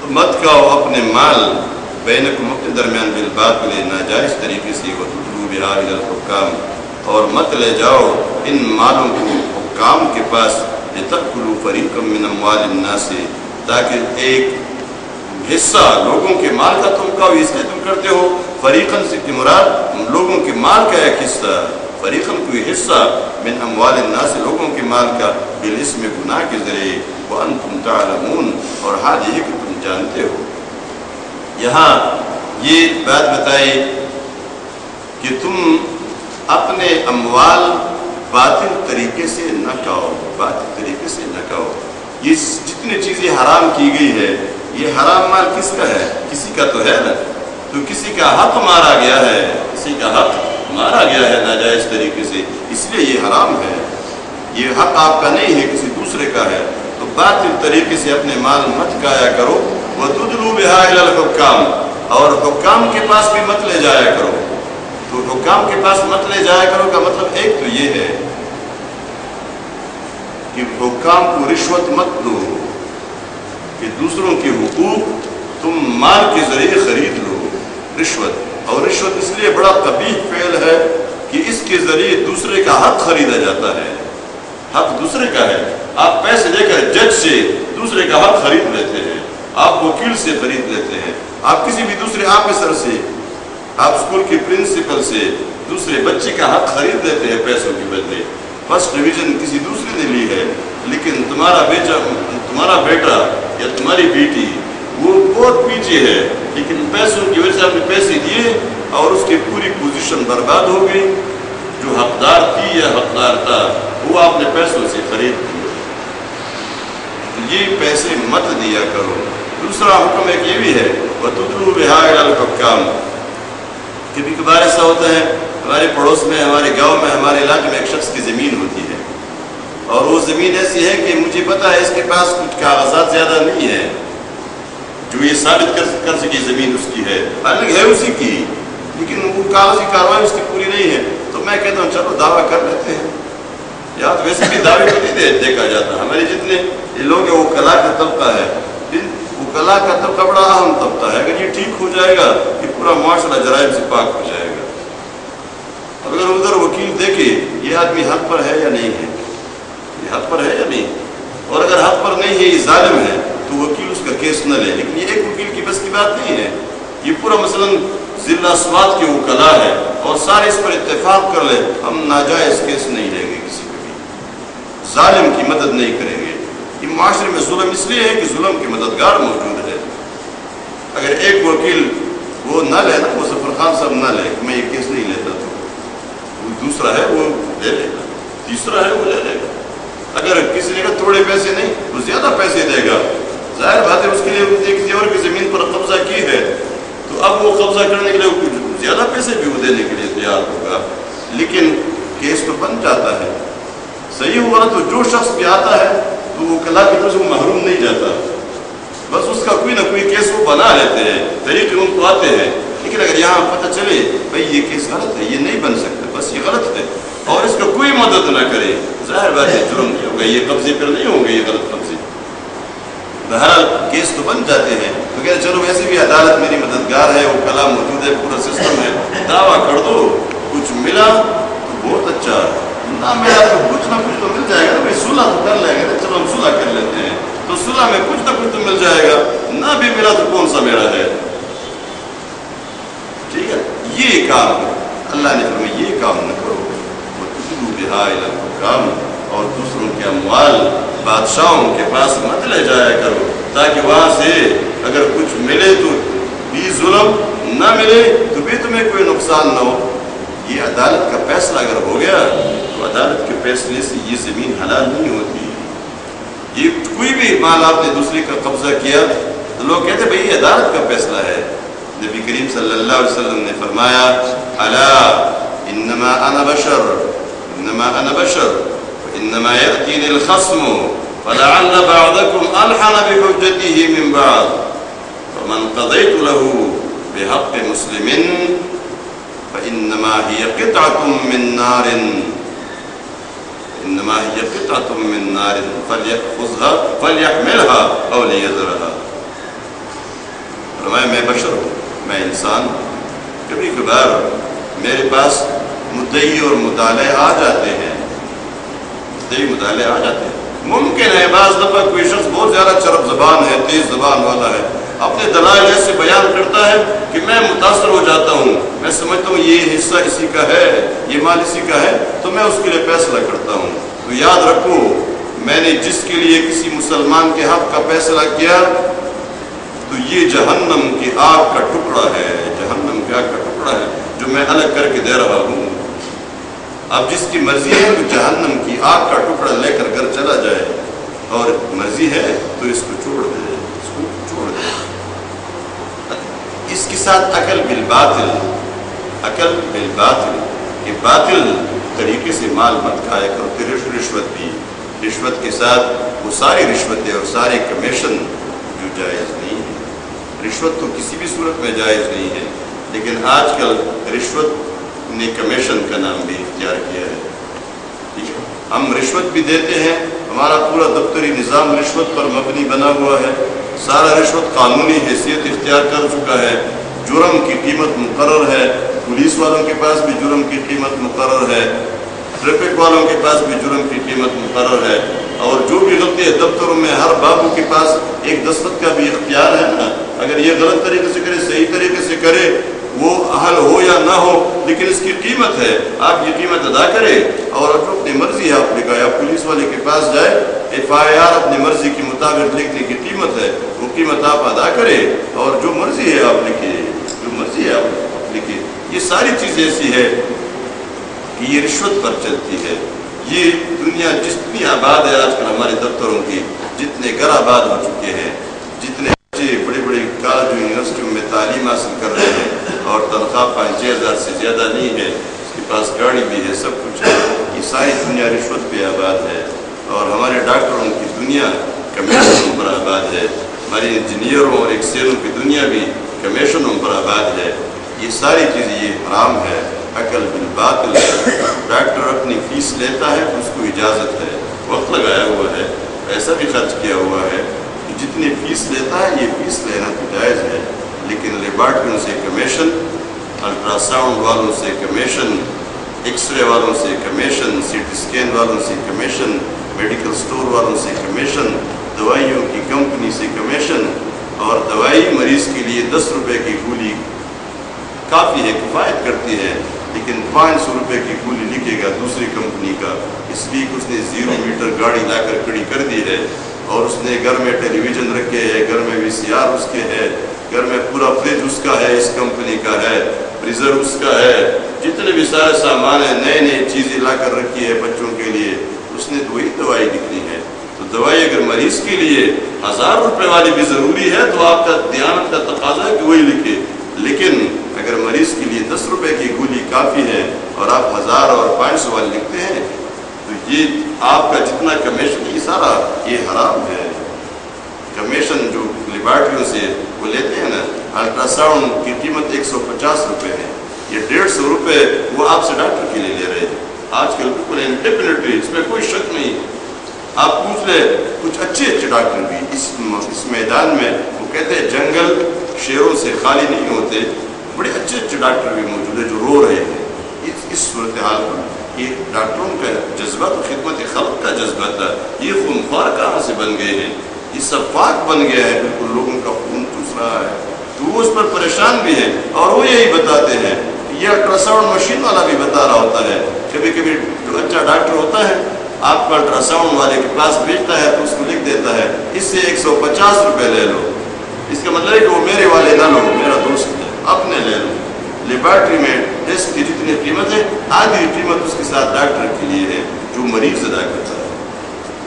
تو مت کھاؤ اپنے مال بینکم اپنے درمیان بالباطل ناجائز طریقے سے وتدلوا بہا الی الحکام اور مت لے جاؤ ان مالوں کو حکام کے پاس لتأکلوا فریقا من اموال الناس تاکہ ایک حصہ لوگوں کے مال کا تم کھاؤ اس لیے تم کرتے ہو فریقاً سے کہ مراد لوگوں کے مال کا ایک حصہ فریقاً کوئی حصہ من اموال الناس لوگوں کے مال کا بالاسم گناہ کے ذریعے وانتم تعلمون اور حال یہ کہ تم جانتے ہو. یہاں یہ بات بتائی کہ تم اپنے اموال باطل طریقے سے نہ کھاؤ باطل طریقے سے نہ کھاؤ. یہ جتنی چیزیں حرام کی گئی ہے یہ حرام مال کس کا ہے؟ کسی کا تو ہے نا. تو کسی کا حق مارا گیا ہے کسی کا حق مارا گیا ہے ناجائز طریقے سے اس لیے یہ حرام ہے. یہ حق آپ کا نہیں ہے کسی دوسرے کا ہے. تو باطل طریقے سے اپنے مال مت کھایا کرو وتدلوا بہا الی الحکام اور حکام کے پاس بھی مت لے جایا کرو. تو حکام کے پاس مت لے جایا کرو کا مطلب ایک تو یہ ہے کہ حکام کو رشوت مت دو کہ دوسروں کے حقوق تم مال کے ذریعے خرید لو. رشوت اور رشوت اس لیے بڑا قبیح فعل ہے کہ اس کے ذریعے دوسرے کا حق خریدا جاتا ہے. حق دوسرے کا ہے. آپ پیسے لے کر جج سے دوسرے کا حق خرید لیتے ہیں. آپ وکیل سے خرید لیتے ہیں. آپ کسی بھی دوسرے آفیسر سے آپ اسکول کے پرنسپل سے دوسرے بچے کا حق خرید لیتے ہیں پیسوں کے بدلے. فرسٹ ڈویژن کسی دوسرے نے لی ہے لیکن تمہارا بیٹا یا تمہاری بیٹی وہ بہت پیچھے ہے لیکن پیسوں کی وجہ سے آپ نے پیسے دیے اور اس کی پوری پوزیشن برباد ہو گئی. جو حقدار تھی یا حقدار تھا وہ آپ نے پیسوں سے خرید دیا. یہ پیسے مت دیا کرو. دوسرا حکم ایک یہ بھی ہے وتدلوا بہا الی الحکام. کبھی کبھار ایسا ہوتا ہے ہمارے پڑوس میں ہمارے گاؤں میں ہمارے علاقے میں ایک شخص کی زمین ہوتی ہے اور وہ زمین ایسی ہے کہ مجھے پتا ہے اس کے پاس کچھ کاغذات زیادہ نہیں ہے جو یہ ثابت کر سکے زمین اس کی ہے. حالانکہ ہے اسی کی لیکن وہ کاغذی کارروائی اس کی پوری نہیں ہے. تو میں کہتا ہوں چلو دعویٰ کر لیتے ہیں. یا تو ویسے بھی دعوے کو نہیں دیکھا جاتا. ہمارے جتنے یہ لوگ ہیں وہ کلا کا طبقہ ہے. وہ کلا کا طبقہ بڑا اہم طبقہ ہے. اگر یہ ٹھیک ہو جائے گا یہ پورا معاشرہ جرائم سے پاک ہو جائے گا. اب اگر ادھر وکیل دیکھے یہ آدمی حق پر ہے یا نہیں ہے یہ حق پر ہے یا نہیں اور اگر حق پر نہیں ہے یہ ظالم ہے تو وکیل اس کا کیس نہ لے. لیکن یہ ایک وکیل کی بس کی بات نہیں ہے. یہ پورا مثلاً ضلع سوات کے وکلا ہے اور سارے اس پر اتفاق کر لیں ہم ناجائز کیس نہیں لیں گے کسی کو بھی ظالم کی مدد نہیں کریں گے. یہ معاشرے میں ظلم اس لیے ہے کہ ظلم کے مددگار موجود ہے. اگر ایک وکیل وہ نہ لے نا وہ ظفر خان صاحب نہ لے میں یہ کیس نہیں لیتا تو وہ دوسرا ہے وہ لے لے گا تیسرا ہے وہ لے لے گا. اگر کسی نے کہا تھوڑے پیسے نہیں وہ زیادہ پیسے دے گا. ظاہر بات ہے اس کے لیے کسی اور کی زمین پر قبضہ کی ہے تو اب وہ قبضہ کرنے کے لیے کچھ زیادہ پیسے بھی وہ دینے کے لیے تیار ہوگا. لیکن کیس تو بن جاتا ہے. صحیح ہوا تو جو شخص بھی آتا ہے تو وہ کلا کی طرف سے وہ محروم نہیں جاتا. بس اس کا کوئی نہ کوئی کیس وہ بنا لیتے ہیں طریقے ان کو آتے ہیں. لیکن اگر یہاں پتہ چلے بھائی یہ کیس غلط ہے یہ نہیں بن سکتا بس یہ غلط ہے اور اس کا کوئی مدد نہ کرے ظاہر بات ہے جرم نہیں ہوگا. یہ قبضے پھر نہیں ہوں گے یہ غلط قبضے. بہرحال کیس تو بن جاتے ہیں تو کہتے چلو ویسے بھی عدالت میری مددگار ہے وہ کلا موجود ہے پورا سسٹم ہے دعویٰ کر دو کچھ ملا تو بہت اچھا نہ ملا تو کچھ نہ کچھ تو مل جائے گا. بھائی صلح تو کر لیں گے چلو ہم صلح کر لیتے ہیں تو صلح میں کچھ نہ کچھ تو مل جائے گا. نہ بھی ملا تو کون سا میرا ہے. ٹھیک ہے یہ کام اللہ نے فرمایا یہ کام نہ کرو. وتدلوا بہا الی الحکام اور دوسروں کے اموال بادشاہوں کے پاس مت لے جایا کرو تاکہ وہاں سے اگر کچھ ملے تو بھی ظلم نہ ملے تو بھی تمہیں کوئی نقصان نہ ہو. یہ عدالت کا فیصلہ اگر ہو گیا تو عدالت کے فیصلے سے یہ زمین حلال نہیں ہوتی. یہ کوئی بھی مال آپ نے دوسرے کا قبضہ کیا تو لوگ کہتے بھئی یہ عدالت کا فیصلہ ہے. نبی کریم صلی اللہ علیہ وسلم نے فرمایا الا انما انا بشر انما يأتيني الخصم فلعل بعضكم ألحن بحجته من بعض فمن قضيت له بحق مسلم فإنما هي قطعة من نار فليأخذها فليحملها أو ليذرها. فرمایا میں بشر ہوں، میں انسان ہوں، کبھی کبھار میرے پاس مدعی اور مطالعے آ جاتے ہیں، مدعی مطالعے آ جاتے ہیں۔ ممکن ہے بعض دفعہ کوئی شخص بہت زیادہ چرب زبان ہے، تیز زبان والا ہے، اپنے دلائل ایسے بیان کرتا ہے کہ میں متاثر ہو جاتا ہوں، میں سمجھتا ہوں یہ حصہ اسی کا ہے، یہ مال اسی کا ہے، تو میں اس کے لیے فیصلہ کرتا ہوں۔ تو یاد رکھو، میں نے جس کے لیے کسی مسلمان کے حق کا فیصلہ کیا تو یہ جہنم کی آگ کا ٹکڑا ہے، جہنم کی آگ کا ٹکڑا ہے جو میں الگ کر کے دے رہا ہوں۔ اب جس کی مرضی ہے تو جہنم کی آگ کا ٹکڑا لے کر گھر چلا جائے، اور مرضی ہے تو اس کو چھوڑ دے، اس کو چھوڑ دے۔ اس کے ساتھ عقل بالباطل، عقل بالباطل، کہ باطل طریقے سے مال مت کھایا کرو۔ رشوت بھی، رشوت کے ساتھ وہ ساری رشوتیں اور سارے کمیشن جو جائز نہیں ہے۔ رشوت تو کسی بھی صورت میں جائز نہیں ہے، لیکن آج کل رشوت نے کمیشن کا نام بھی اختیار کیا ہے۔ ٹھیک ہے، ہم رشوت بھی دیتے ہیں، ہمارا پورا دفتری نظام رشوت پر مبنی بنا ہوا ہے، سارا رشوت قانونی حیثیت اختیار کر چکا ہے، جرم کی قیمت مقرر ہے، پولیس والوں کے پاس بھی جرم کی قیمت مقرر ہے، ٹریفک والوں کے پاس بھی جرم کی قیمت مقرر ہے، اور جو بھی غلطی ہے دفتروں میں ہر بابو کے پاس ایک دستخط کا بھی اختیار ہے نا، اگر یہ غلط طریقے سے کرے صحیح طریقے سے کرے، وہ اہل ہو یا نہ ہو، لیکن اس کی قیمت ہے، آپ یہ قیمت ادا کرے، اور جو اپنی مرضی ہے آپ لکھائے، آپ پولیس والے کے پاس جائے، FIR اپنی مرضی کے مطابق لکھنے کی قیمت ہے، وہ قیمت آپ ادا کرے، اور جو مرضی ہے آپ لکھے، جو مرضی ہے آپ لکھے۔ یہ ساری چیز ایسی ہے کہ یہ رشوت پر چلتی ہے۔ یہ دنیا جتنی آباد ہے آج کل ہمارے دفتروں کی، جتنے گھر آباد ہو چکے ہیں، جتنے بچے بڑے بڑے کالج و یونیورسٹیوں میں تعلیم حاصل کر رہے ہیں اور تنخواہ 5,000 سے زیادہ نہیں ہے، اس کے پاس گاڑی بھی ہے، سب کچھ ہے، یہ ساری دنیا رشوت پہ آباد ہے۔ اور ہمارے ڈاکٹروں کی دنیا کمیشنوں پر آباد ہے، ہمارے انجینئروں اور ایکسیروں کی دنیا بھی کمیشنوں پر آباد ہے۔ یہ ساری چیزیں یہ حرام ہے، عقل بالباطل ہے۔ ڈاکٹر اپنی فیس لیتا ہے تو اس کو اجازت ہے، وقت لگایا ہوا ہے، پیسہ بھی خرچ کیا ہوا ہے، جتنی فیس لیتا ہے یہ فیس لینا تو جائز ہے، لیکن لیبارٹریوں سے کمیشن، الٹرا ساؤنڈ والوں سے کمیشن، ایکس رے والوں سے کمیشن، سی ٹی اسکین والوں سے کمیشن، میڈیکل سٹور والوں سے کمیشن، دوائیوں کی کمپنی سے کمیشن، اور دوائی مریض کے لیے 10 روپے کی گولی کافی ہے، کفایت کرتی ہے، لیکن 500 روپے کی گولی لکھے گا دوسری کمپنی کا، اس لیے کہ اس نے 0 میٹر گاڑی لا کر کھڑی کر دی ہے، اور اس نے گھر میں ٹیلی ویژن رکھے ہے، گھر میں VCR اس کے ہے، گھر میں پورا فریج اس کا ہے، اس کمپنی کا ہے، فریزر اس کا ہے، جتنے بھی سارے سامان ہیں، نئے نئے چیزیں لا کر رکھی ہے بچوں کے لیے، اس نے تو وہی دوائی لکھنی ہے۔ تو دوائی اگر مریض کے لیے 1000 روپے والی بھی ضروری ہے تو آپ کا دیانت کا تقاضا ہے کہ وہی لکھے، لیکن اگر مریض کے لیے 10 روپے کی گولی کافی ہے اور آپ 1000 اور 500 والی لکھتے ہیں تو یہ آپ کا جتنا کمیشن یہ سارا یہ حرام ہے۔ کمیشن جو لیبارٹریوں سے وہ لیتے ہیں نا، الٹرا ساؤنڈ کی قیمت 150 روپے ہے، یہ 150 روپے وہ آپ سے ڈاکٹر کے لیے لے رہے ہیں آج کل، بالکل انڈیفینٹلی، اس میں کوئی شک نہیں۔ آپ پوچھ لیں کچھ اچھے ڈاکٹر بھی اس میدان میں، وہ کہتے ہیں جنگل شیروں سے خالی نہیں ہوتے، بڑے اچھے ڈاکٹر بھی موجود ہیں جو رو رہے ہیں اس صورتحال پر۔ یہ ڈاکٹروں کا جذبہ تو خدمت خلق کا جذبہ تھا، یہ خونخوار کہاں سے بن گئے ہیں، یہ سفاک بن گیا ہے، بالکل لوگوں کا خون چوس رہا ہے، تو وہ اس پر پریشان بھی ہیں، اور وہ یہی بتاتے ہیں، یہ الٹرا ساؤنڈ مشین والا بھی بتا رہا ہوتا ہے، کبھی کبھی جو اچھا ڈاکٹر ہوتا ہے آپ کو الٹرا ساؤنڈ والے کے پاس بھیجتا ہے تو اس کو لکھ دیتا ہے اس سے 150 روپے لے لو، اس کا مطلب ہے کہ وہ میرے والے نہ لو، میرا دوست ہے، اپنے لے لو۔ لیبارٹری میں ٹیسٹ کی جتنی قیمت ہے آدھی قیمت اس کے ساتھ ڈاکٹر کے لیے ہے جو مریض ادا کرتا ہے،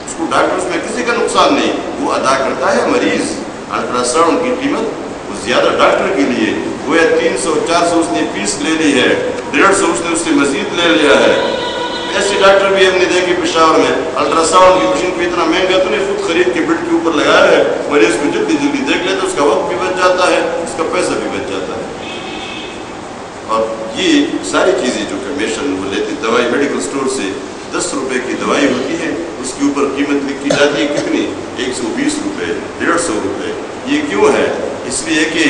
اس کو ڈاکٹر اس میں کسی کا نقصان نہیں، وہ ادا کرتا ہے مریض۔ الٹرا ساؤنڈ کی قیمت وہ زیادہ ڈاکٹر کے لیے، وہ 300-400 اس نے فیس لے لی ہے، 150 اس نے اس سے مزید لے لیا ہے۔ ایسے ڈاکٹر بھی ہم نے دیکھے پشاور میں، الٹرا ساؤنڈ کی مشین کو اتنا مہنگا تو نہیں خود خرید کے بیڈ کے اوپر لگایا ہے، مریض کو جلدی جلدی دیکھ لیتے، اس کا وقت بھی بچ جاتا ہے، اس کا پیسہ بھی بچ جاتا ہے۔ اور یہ ساری چیزیں جو کمیشن وہ لیتے، دوائی میڈیکل سٹور سے 10 روپے کی دوائی ہوتی ہے، اس کے اوپر قیمت لکھی جاتی ہے کتنی، 120 روپے، 150 روپے۔ یہ کیوں ہے؟ اس لیے کہ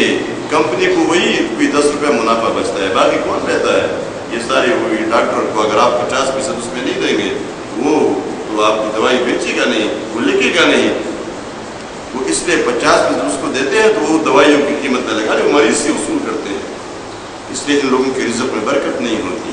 کمپنی کو وہی کوئی 10 روپے منافع بچتا ہے، باقی کون رہتا ہے؟ یہ سارے وہی ڈاکٹر کو اگر آپ 50% اس میں نہیں دیں گے وہ تو آپ کی دوائی بیچے گا نہیں، وہ لکھے گا نہیں، وہ اس لیے 50% اس کو دیتے ہیں تو وہ دوائیوں کی قیمت نہ لگا رہے، وہ مریض سے وصول کرتے ہیں، اس لیے ان لوگوں کے رزق میں برکت نہیں ہوتی۔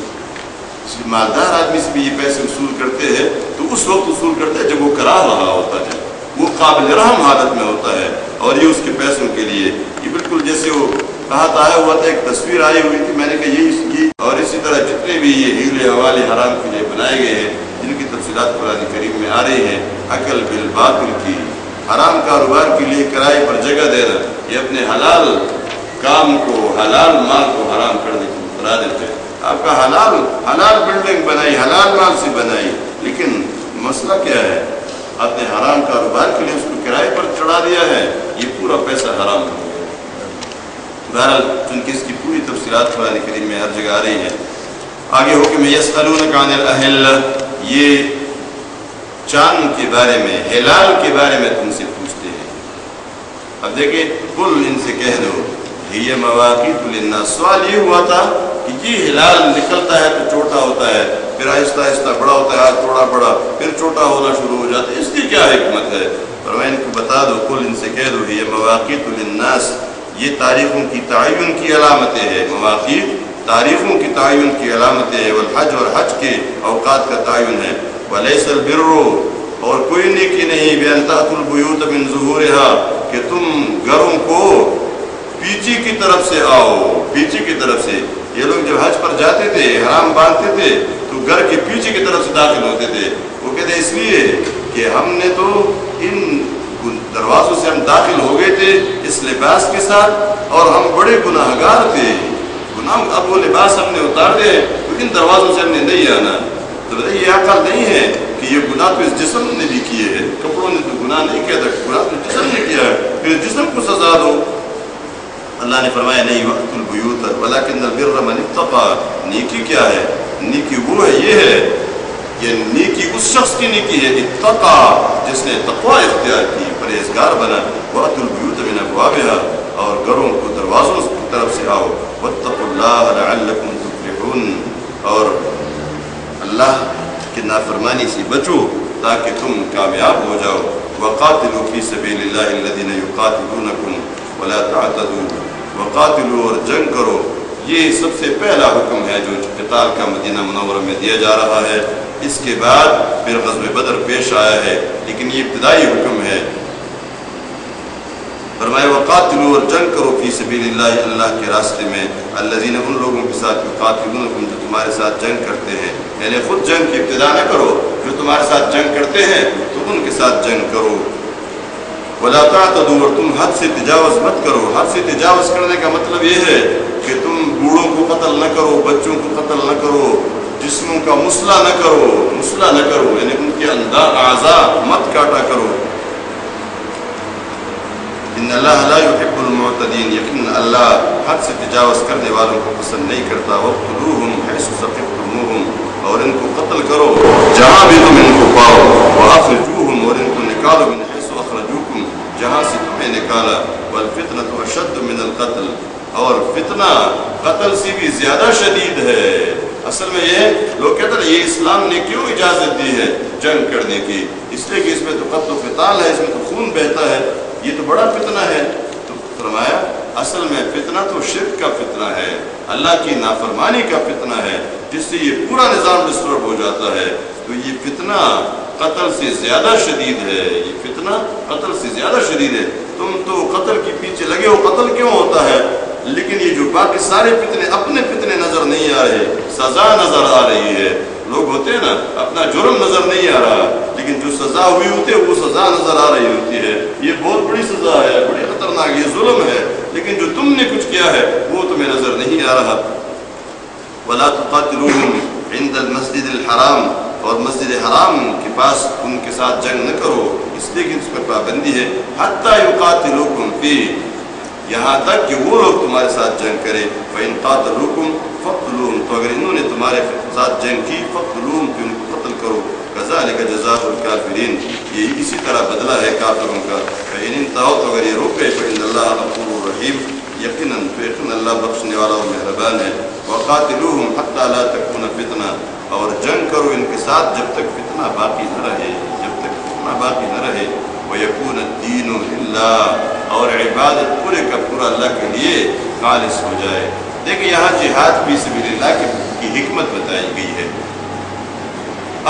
اس لیے مالدار آدمی سے بھی یہ پیسے وصول کرتے ہیں تو اس وقت وصول کرتے ہیں جب وہ کرا رہا ہوتا ہے، وہ قابل رحم حالت میں ہوتا ہے، اور یہ اس کے پیسوں کے لیے یہ بالکل جیسے وہ کہا آیا ہوا تھا، ایک تصویر آئی ہوئی تھی، میں نے کہا یہ اور اسی طرح جتنے بھی یہ ہیلے حوالے حرام کے لیے بنائے گئے ہیں جن کی تفصیلات قرآن کریم میں آ رہی ہیں، عقل بالباطل کی حرام کاروبار کے لیے کرائے پر جگہ دینا، یہ اپنے حلال کام کو، حلال مال کو حرام کرنے کی مقرر دیتے ہیں۔ آپ کا حلال بلڈنگ بنائی، حلال مال سے بنائی، لیکن مسئلہ کیا ہے؟ آپ نے حرام کاروبار کے لیے اس کو کرائے پر چڑھا دیا ہے، یہ پورا پیسہ حرام ہو گیا۔ بہرحال چونکہ اس کی پوری تفصیلات قرآن کریم میں ہر جگہ آ رہی ہیں۔ آگے حکم یسألونک عن الاہل، یہ چاند کے بارے میں، ہلال کے بارے میں تم سے پوچھتے ہیں۔ اب دیکھیں، قل ان سے کہہ دو ہی مواقیت للناس، سوال یہ ہوا تھا کہ یہ ہلال نکلتا ہے تو چھوٹا ہوتا ہے، پھر آہستہ آہستہ بڑا ہوتا ہے، آج تھوڑا بڑا پھر چھوٹا ہونا شروع ہو جاتا ہے، اس کی کیا حکمت ہے؟ فرمایا ان کو بتا دو، قل ان سے کہہ دو ہی مواقیت للناس، یہ تاریخوں کی تعین کی علامتیں ہیں، مواقیت تاریخوں کی تعین کی علامتیں ہیں، والحج اور حج کے اوقات کا تعین ہے، ولیس البر، اور کوئی نیکی نہیں، بأن تأتوا البیوت من ظہورها، کہ تم گھروں کو پیچھے کی طرف سے آؤ، پیچھے کی طرف سے۔ یہ لوگ جب حج پر جاتے تھے، احرام باندھتے تھے تو گھر کے پیچھے کی طرف سے داخل ہوتے تھے، وہ کہتے اس لیے کہ ہم نے تو ان دروازوں سے ہم داخل ہو گئے تھے اس لباس کے ساتھ، اور ہم بڑے گناہ گار تھے، گناہ، اب وہ لباس ہم نے اتار دے تو ان دروازوں سے ہم نے نہیں آنا۔ تو یہ عقل نہیں ہے کہ یہ گناہ تو اس جسم نے بھی کیے ہیں، کپڑوں نے تو گناہ نہیں کیا تھا، گناہ تو جسم نے کیا ہے، پھر جسم کو سزا دو۔ اللہ نے فرمایا نہیں، وقت البیوت ولکن البر من اتقى، نیکی کیا ہے؟ نیکی وہ ہے، یہ ہے کہ نیکی اس شخص کی نیکی ہے اتقى، جس نے تقوی اختیار کی، پرہیزگار بنا۔ وقت البیوت من ابوابها، اور گھروں کو دروازوں کی طرف سے آؤ۔ واتقوا اللہ لعلکم تفلحون، اور اللہ کی نافرمانی سے بچو تاکہ تم کامیاب ہو جاؤ۔ وقاتلوا فی سبیل اللہ الذین یقاتلونکم ولا تعتدوا، وقاتلوا، اور جنگ کرو، یہ سب سے پہلا حکم ہے جو قتال کا مدینہ منورہ میں دیا جا رہا ہے۔ اس کے بعد پھر غزوہ بدر پیش آیا ہے، لیکن یہ ابتدائی حکم ہے۔ فرمایا وقاتلوا، اور جنگ کرو، فی سبیل اللہ، اللہ کے راستے میں، الذین، ان لوگوں کے ساتھ، یقاتلونکم، جو تمہارے ساتھ جنگ کرتے ہیں، یعنی خود جنگ کی ابتدا نہ کرو، جو تمہارے ساتھ جنگ کرتے ہیں تو ان کے ساتھ جنگ کرو۔ ولا تعتدوا، اور تم حد سے تجاوز مت کرو۔ حد سے تجاوز کرنے کا مطلب یہ ہے کہ تم بوڑھوں کو قتل نہ کرو، بچوں کو قتل نہ کرو، جسموں کا مسئلہ نہ کرو، یعنی ان کے اعضاء مت کاٹا کرو۔ ان اللہ لا يحب المعتدین، یقین اللہ حد سے تجاوز کرنے والوں کو پسند نہیں کرتا۔ وقتلوہم حیث ثقفتموہم، اور ان کو قتل کرو جہاں بھی تم ان کو پاؤ۔ واخرجوہم، اور ان کو نکالو، من حیث اخرجوکم، جہاں سے تمہیں نکالا۔ والفتنة اشد من القتل، اور فتنہ قتل سے بھی زیادہ شدید ہے۔ اصل میں یہ لوگ کہتے ہیں یہ اسلام نے کیوں اجازت دی ہے جنگ کرنے کی؟ اس لیے کہ اس میں تو قتل و قتال ہے، اس میں تو خون بہتا ہے، یہ تو بڑا فتنہ ہے۔ تو فرمایا اصل میں فتنہ تو شرک کا فتنہ ہے، اللہ کی نافرمانی کا فتنہ ہے، جس سے یہ پورا نظام ڈسٹرب ہو جاتا ہے۔ تو یہ فتنہ قتل سے زیادہ شدید ہے، یہ فتنہ قتل سے زیادہ شدید ہے۔ تم تو قتل کے پیچھے لگے ہو، قتل کیوں ہوتا ہے؟ لیکن یہ جو باقی سارے فتنے، اپنے فتنے نظر نہیں آ رہے، سزا نظر آ رہی ہے۔ لوگ ہوتے ہیں نا، اپنا جرم نظر نہیں آ رہا، لیکن جو سزا ہوئی ہوتی ہے وہ سزا نظر آ رہی ہوتی ہے۔ یہ بہت بڑی سزا ہے، بڑی خطرناک، یہ ظلم ہے، لیکن جو تم نے کچھ کیا ہے وہ تمہیں نظر نہیں آ رہا۔ وَلَا تُقَاتِلُوهُمْ عِنْدَ الْمَسْجِدِ الْحَرَامِ، اور مسجد حرام کے پاس ان کے ساتھ جنگ نہ کرو، اس لیے کہ اس پر پابندی ہے۔ حَتَّى يُقَاتِلُوكُمْ فِيهِ، یہاں تک کہ وہ لوگ تمہارے ساتھ جنگ کرے۔ فَإِنْ قَاتَلُوكُمْ فَاقْتُلُوهُمْ، تو اگر انہوں نے تمہارے ساتھ جنگ کی، فَاقْتُلُوهُمْ، تو ان کو قتل کرو۔ كَذَلِكَ جَزَاءُ الْكَافِرِينَ، یہ اسی طرح بدلہ ہے کافروں کا۔ فَإِنْ انْتَهَوْا، تو اگر یہ روکے، فَإِنَّ اللَّهَ غَفُورٌ رَحِيمٌ، مہربان ہے. وقاتلوہم حتی لا تکون فتنہ، اور جنگ کرو ان کے ساتھ جب تک فتنہ باقی نہ رہے، جب تک فتنہ باقی نہ رہے. وَيَكُونَ الدِّينُ لِلَّهِ، اور عبادت پورے کا پورا اللہ کے لیے خالص ہو جائے. دیکھیں یہاں جہاد فی سبیل اللہ کی حکمت بتائی گئی ہے.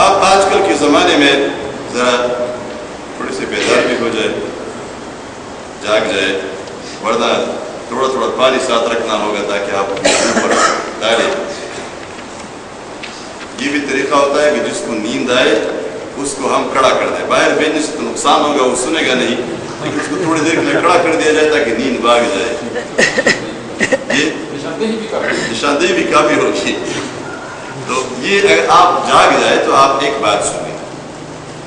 آپ آج کل کے زمانے میں ذرا تھوڑے سے بیدار بھی ہو جائے، جاگ جائے، ورنہ تھوڑا تھوڑا پانی ساتھ رکھنا ہوگا تاکہ آپ اوپر ڈالیں. یہ بھی طریقہ ہوتا ہے کہ جس کو نیند آئے اس کو ہم کھڑا کر دیں. باہر بھیجنے سے تو نقصان ہوگا، وہ سنے گا نہیں، لیکن اس کو تھوڑی دیر کے لیے کھڑا کر دیا جائے تاکہ نیند بھاگ جائے. یہ نشاندہی بھی کافی ہوگی. تو یہ اگر آپ جاگ جائے تو آپ ایک بات سنیں،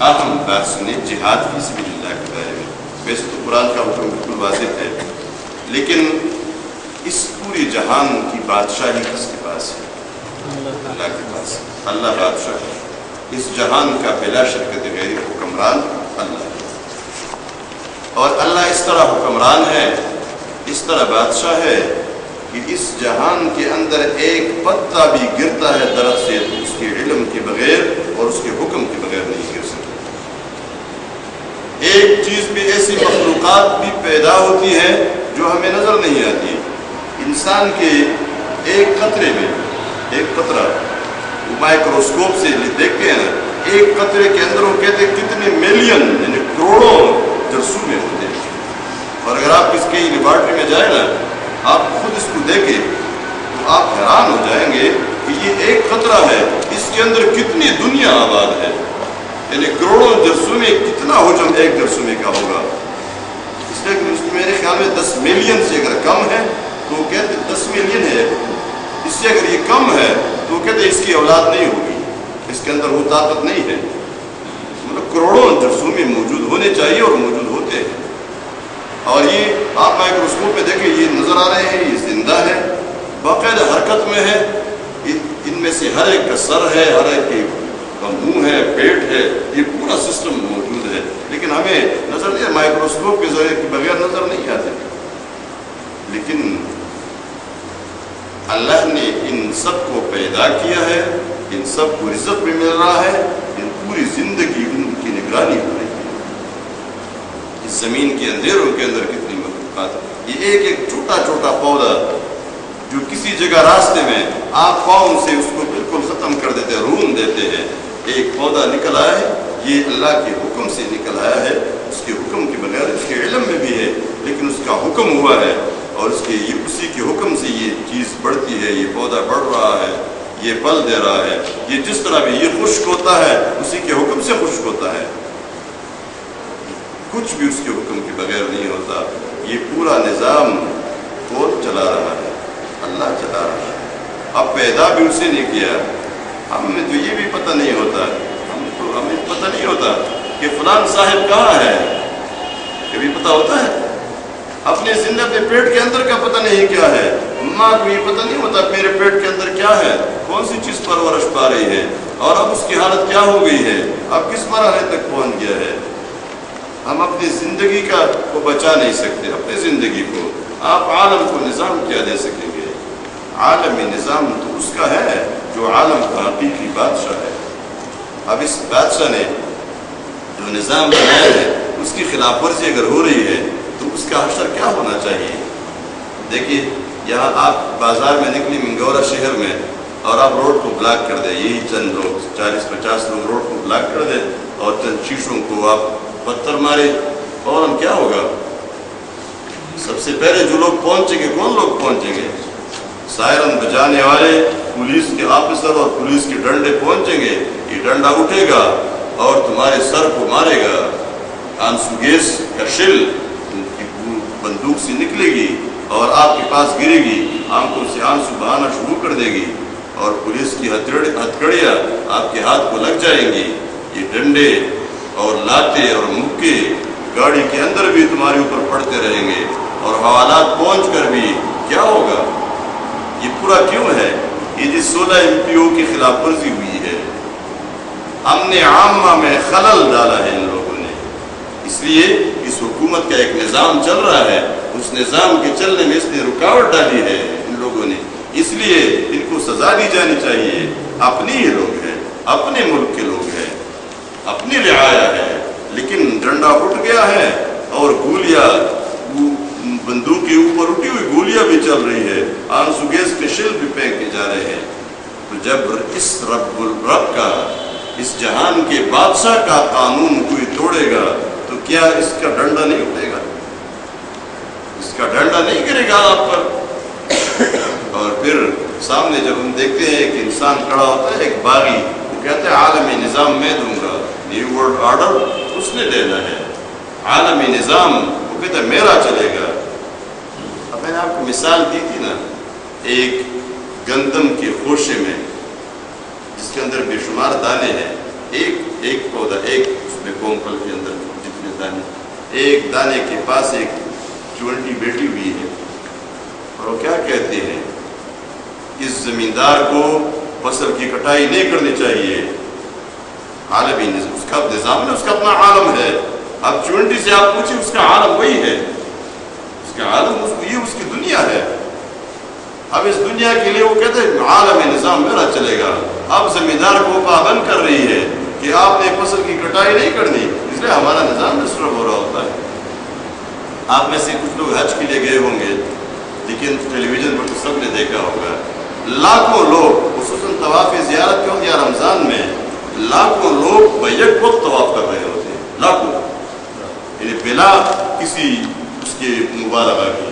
اہم بات سنیں جہاد فی سبیل اللہ کے بارے میں. ویسے تو قرآن کا حکم بالکل واضح ہے، لیکن اس پوری جہان کی بادشاہی کس کے پاس ہے؟ اللہ کے پاس. اللہ بادشاہ ہے. اس جہان کا بلا شرکت غیر حکمران اللہ ہے. اور اللہ اس طرح حکمران ہے، اس طرح بادشاہ ہے کہ اس جہان کے اندر ایک پتا بھی گرتا ہے درخت سے تو اس کے علم کے بغیر اور اس کے حکم کے بغیر نہیں گر سکتا. ایک چیز بھی ایسی مخلوقات بھی پیدا ہوتی ہے جو ہمیں نظر نہیں آتی. انسان کے ایک قطرے میں ایک قطرہ مائکروسکوپ سے دیکھتے ہیں نا، ایک قطرے کے اندر وہ کہتے ہیں کتنے ملین یعنی کروڑوں جرثومے ہوتے ہیں. اور اگر آپ اس کے لیبارٹری میں جائیں نا، آپ خود اس کو دیکھیں تو آپ حیران ہو جائیں گے کہ یہ ایک قطرہ ہے، اس کے اندر کتنی دنیا آباد ہے. یعنی کروڑوں جرثومے، کتنا حجم ایک جرثومے کا ہوگا. اس لیے کہ اس کو میرے خیال میں 10 ملین سے اگر کم ہے تو وہ کہتے 10 ملین ہے. اس سے اگر یہ کم ہے تو وہ کہتے اس کی اولاد نہیں ہوگی، اس کے اندر وہ طاقت نہیں ہے. مطلب کروڑوں جرثومے موجود ہونے چاہیے اور موجود ہوتے ہیں. اور یہ آپ مائکروسکوپ میں دیکھیں، یہ نظر آ رہے ہیں، یہ زندہ ہے، باقاعدہ حرکت میں ہے. ان میں سے ہر ایک کا سر ہے، ہر ایک کا منہ ہے، پیٹ ہے، یہ پورا سسٹم موجود ہے. لیکن ہمیں نظر نہیں، مائکروسکوپ کے ذریعے کے بغیر نظر نہیں آتے. لیکن اللہ نے ان سب کو پیدا کیا ہے، ان سب کو رزق بھی مل رہا ہے، ان پوری زندگی ان کی نگرانی ہو رہی ہے. اس زمین کے اندھیروں کے اندر کتنی مخلوقات. یہ ایک ایک چھوٹا چھوٹا پودا جو کسی جگہ راستے میں آپ پاؤں سے اس کو بالکل ختم کر دیتے ہیں، رون دیتے ہیں. ایک پودا نکل آیا ہے، یہ اللہ کے حکم سے نکل آیا ہے. اس کے حکم کے بغیر، اس کے علم میں بھی ہے لیکن اس کا حکم ہوا ہے، اور اس کے اسی کے حکم سے یہ چیز بڑھتی ہے. یہ پودا بڑھ رہا ہے، یہ پھل دے رہا ہے. یہ جس طرح بھی یہ خشک ہوتا ہے اسی کے حکم سے خشک ہوتا ہے. کچھ بھی اس کے حکم کے بغیر نہیں ہوتا. یہ پورا نظام کون چلا رہا ہے؟ اللہ چلا رہا ہے. اب پیدا بھی اسے نہیں کیا. ہمیں تو یہ بھی پتہ نہیں ہوتا، ہمیں پتہ نہیں ہوتا کہ فلان صاحب کہاں ہے. کبھی پتہ ہوتا ہے؟ اپنے زندہ اپنے پیٹ کے اندر کا پتہ نہیں کیا ہے. ماں کو یہ پتہ نہیں ہوتا میرے پیٹ کے اندر کیا ہے، کون سی چیز پرورش پا رہی ہے، اور اب اس کی حالت کیا ہو گئی ہے، اب کس مرحلے تک پہنچ گیا ہے. ہم اپنی زندگی کو بچا نہیں سکتے. اپنی زندگی کو آپ عالم کو نظام کیا دے سکیں گے؟ عالمی نظام تو اس کا ہے جو عالم کا حقیقی بادشاہ ہے. اب اس بادشاہ نے جو نظام بنایا ہے اس کی خلاف ورزی اگر ہو رہی ہے تو اس کا حشر کیا ہونا چاہیے. دیکھیے یہاں آپ بازار میں نکلی منگورا شہر میں اور آپ روڈ کو بلاک کر دیں، یہی چند لوگ 40-50 لوگ روڈ کو بلاک کر دیں اور چند شیشوں کو آپ پتھر مارے، فوراً کیا ہوگا؟ سب سے پہلے جو لوگ پہنچیں گے، کون لوگ پہنچیں گے؟ سائرن بجانے والے پولیس کے آفیسر اور پولیس کے ڈنڈے پہنچیں گے. یہ ڈنڈا اٹھے گا اور تمہارے سر کو مارے گا. آنسو گیس کا شل بندوق سے نکلے گی اور آپ کے پاس گرے گی، آنکھوں سے آنسو بہانا شروع کر دے گی اور پولیس کی ہتھکڑیاں آپ کے ہاتھ کو لگ جائیں گی. یہ ڈنڈے اور لاتے اور مکے گاڑی کے اندر بھی تمہارے اوپر پڑتے رہیں گے اور حوالات پہنچ کر بھی کیا ہوگا؟ یہ پورا کیوں ہے؟ یہ جس 16 MPO کی خلاف ورزی ہوئی ہے، ہم نے عامہ میں خلل ڈالا ہے ان لوگوں نے. اس لیے اس حکومت کا ایک نظام چل رہا ہے، اس نظام کے چلنے میں اس نے رکاوٹ ڈالی ہے ان لوگوں نے. اس لیے ان کو سزا دی جانی چاہیے. اپنی ہی لوگ ہیں, اپنے ملک کے لوگ ہیں, اپنی رعایا ہے, لیکن ڈنڈا اٹھ گیا ہے اور گولیاں بندوق کے اوپر اٹھی ہوئی گولیاں بھی چل رہی ہے, آنسو گیس کے شیل بھی پھینکے جا رہے ہیں. تو جب اس رب کا, اس جہان کے بادشاہ کا قانون کوئی توڑے گا تو کیا اس کا ڈنڈا نہیں اٹھے گا؟ اس کا ڈنڈا نہیں گرے گا آپ پر؟ اور پھر سامنے جب ہم دیکھتے ہیں کہ انسان کھڑا ہوتا ہے, ایک باغی, وہ کہتے ہیں عالمی نظام میں دوں گا, نیو ورلڈ آرڈر اس نے دینا ہے, عالمی نظام وہ کہتے ہیں میرا چلے گا. اب میں نے آپ کو مثال دی تھی نا, ایک گندم کے خوشے میں جس کے اندر بے شمار دانے ہیں, ایک پودا, ایک اس میں کومپل کے اندر جتنے دانے, ایک دانے کے پاس ایک چونٹی بیٹھی ہوئی ہے, اور وہ کیا کہتے ہیں, اس زمیندار کو فصل کی کٹائی نہیں کرنی چاہیے. عالمی نظام, اس کا نظام ہے, اس کا اپنا عالم ہے. اب چونٹی سے آپ پوچھیں, اس کا عالم وہی ہے, اس کا عالم یہ اس کی دنیا ہے. اب اس دنیا کے لیے وہ کہتے ہیں عالمی نظام میرا چلے گا. اب زمیندار کو پابند کر رہی ہے کہ آپ نے فصل کی کٹائی نہیں کرنی, اس لیے ہمارا نظام ڈسٹرب ہو رہا ہوتا ہے. آپ میں سے کچھ لوگ حج کے لیے گئے ہوں گے, لیکن ٹیلی ویژن پر تو سب نے دیکھا ہوگا, لاکھوں لوگ خصوصاً طواف زیارت کے وقت یا رمضان میں لاکھوں لوگ بیک وقت طواف کر رہے ہوتے ہیں, لاکھوں, یعنی بلا کسی اس کے مبالغہ کی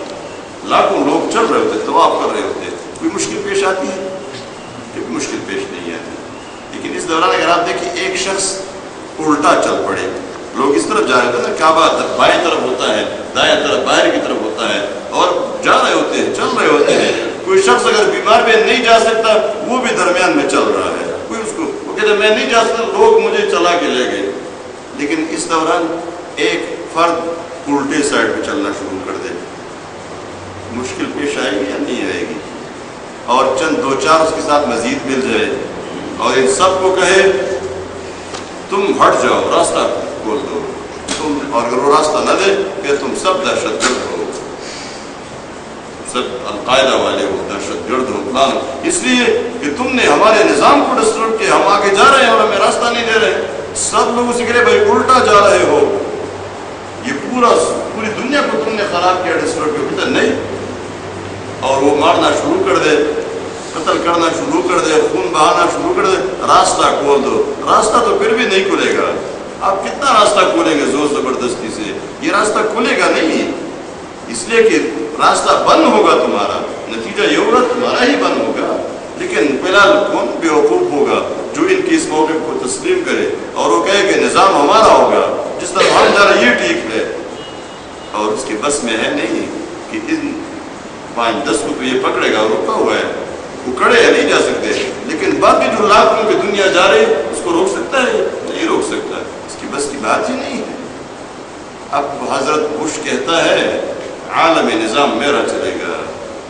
لاکھوں لوگ چل رہے ہوتے, طواف کر رہے ہوتے. کوئی مشکل پیش آتی ہے؟ کوئی مشکل پیش نہیں آتی. لیکن اس دوران اگر آپ دیکھیں ایک شخص الٹا چل پڑے, لوگ اس طرف جا رہے ہوتے ہیں, کعبہ بائیں طرف ہوتا ہے, دائیں طرف باہر کی طرف ہوتا ہے, اور جا رہے ہوتے ہیں, چل رہے ہوتے ہیں. کوئی شخص اگر بیمار بھی نہیں جا سکتا, وہ بھی درمیان میں چل رہا ہے. کوئی اس کو وہ کہتے میں نہیں جا سکتا, لوگ مجھے چلا کے لے گئے. لیکن اس دوران ایک فرد الٹے سائڈ پہ چلنا شروع کر دے, مشکل پیش آئے گی یا نہیں آئے گی؟ اور چند دو چار اس کے ساتھ مزید مل جائے اور ان سب کو کہے تم ہٹ جاؤ, راستہ کھول دو تم, اور اگر وہ راستہ نہ دے کہ تم سب دہشت گرد ہو, سب القاعدہ والے ہو, دہشت گرد ہو فلان, اس لیے کہ تم نے ہمارے نظام کو ڈسٹرب کیا, ہم آگے جا رہے ہیں اور ہمیں راستہ نہیں دے رہے. سب لوگ اسے کہہ رہے بھائی الٹا جا رہے ہو, یہ پوری دنیا کو تم نے خراب کیا, ڈسٹرب کیا. کہتے نہیں, اور وہ مارنا شروع کر دے, قتل کرنا شروع کر دے, خون بہانا شروع کر دے, راستہ کھول دو. راستہ تو پھر بھی نہیں کھلے گا. آپ کتنا راستہ کھولیں گے زور زبردستی سے؟ یہ راستہ کھلے گا نہیں, اس لیے کہ راستہ بند ہوگا تمہارا, نتیجہ یہ ہوگا تمہارا ہی بند ہوگا. لیکن فی الحال کون بیوقوف ہوگا جو ان کی اس موقع کو تسلیم کرے اور وہ کہے کہ نظام ہمارا ہوگا, جس طرح ہم جا رہے یہ ٹھیک ہے, اور اس کے بس میں ہے نہیں کہ ان 5-10 کو تو یہ پکڑے گا, رکا ہوا ہے, وہ کڑے ہیں, نہیں جا سکتے. لیکن باقی جو لاکھوں کی دنیا جا رہی اس کو روک سکتا ہے؟ نہیں روک سکتا, اس کی بس کی بات ہی نہیں ہے. اب حضرت بش کہتا ہے عالمی نظام میرا چلے گا,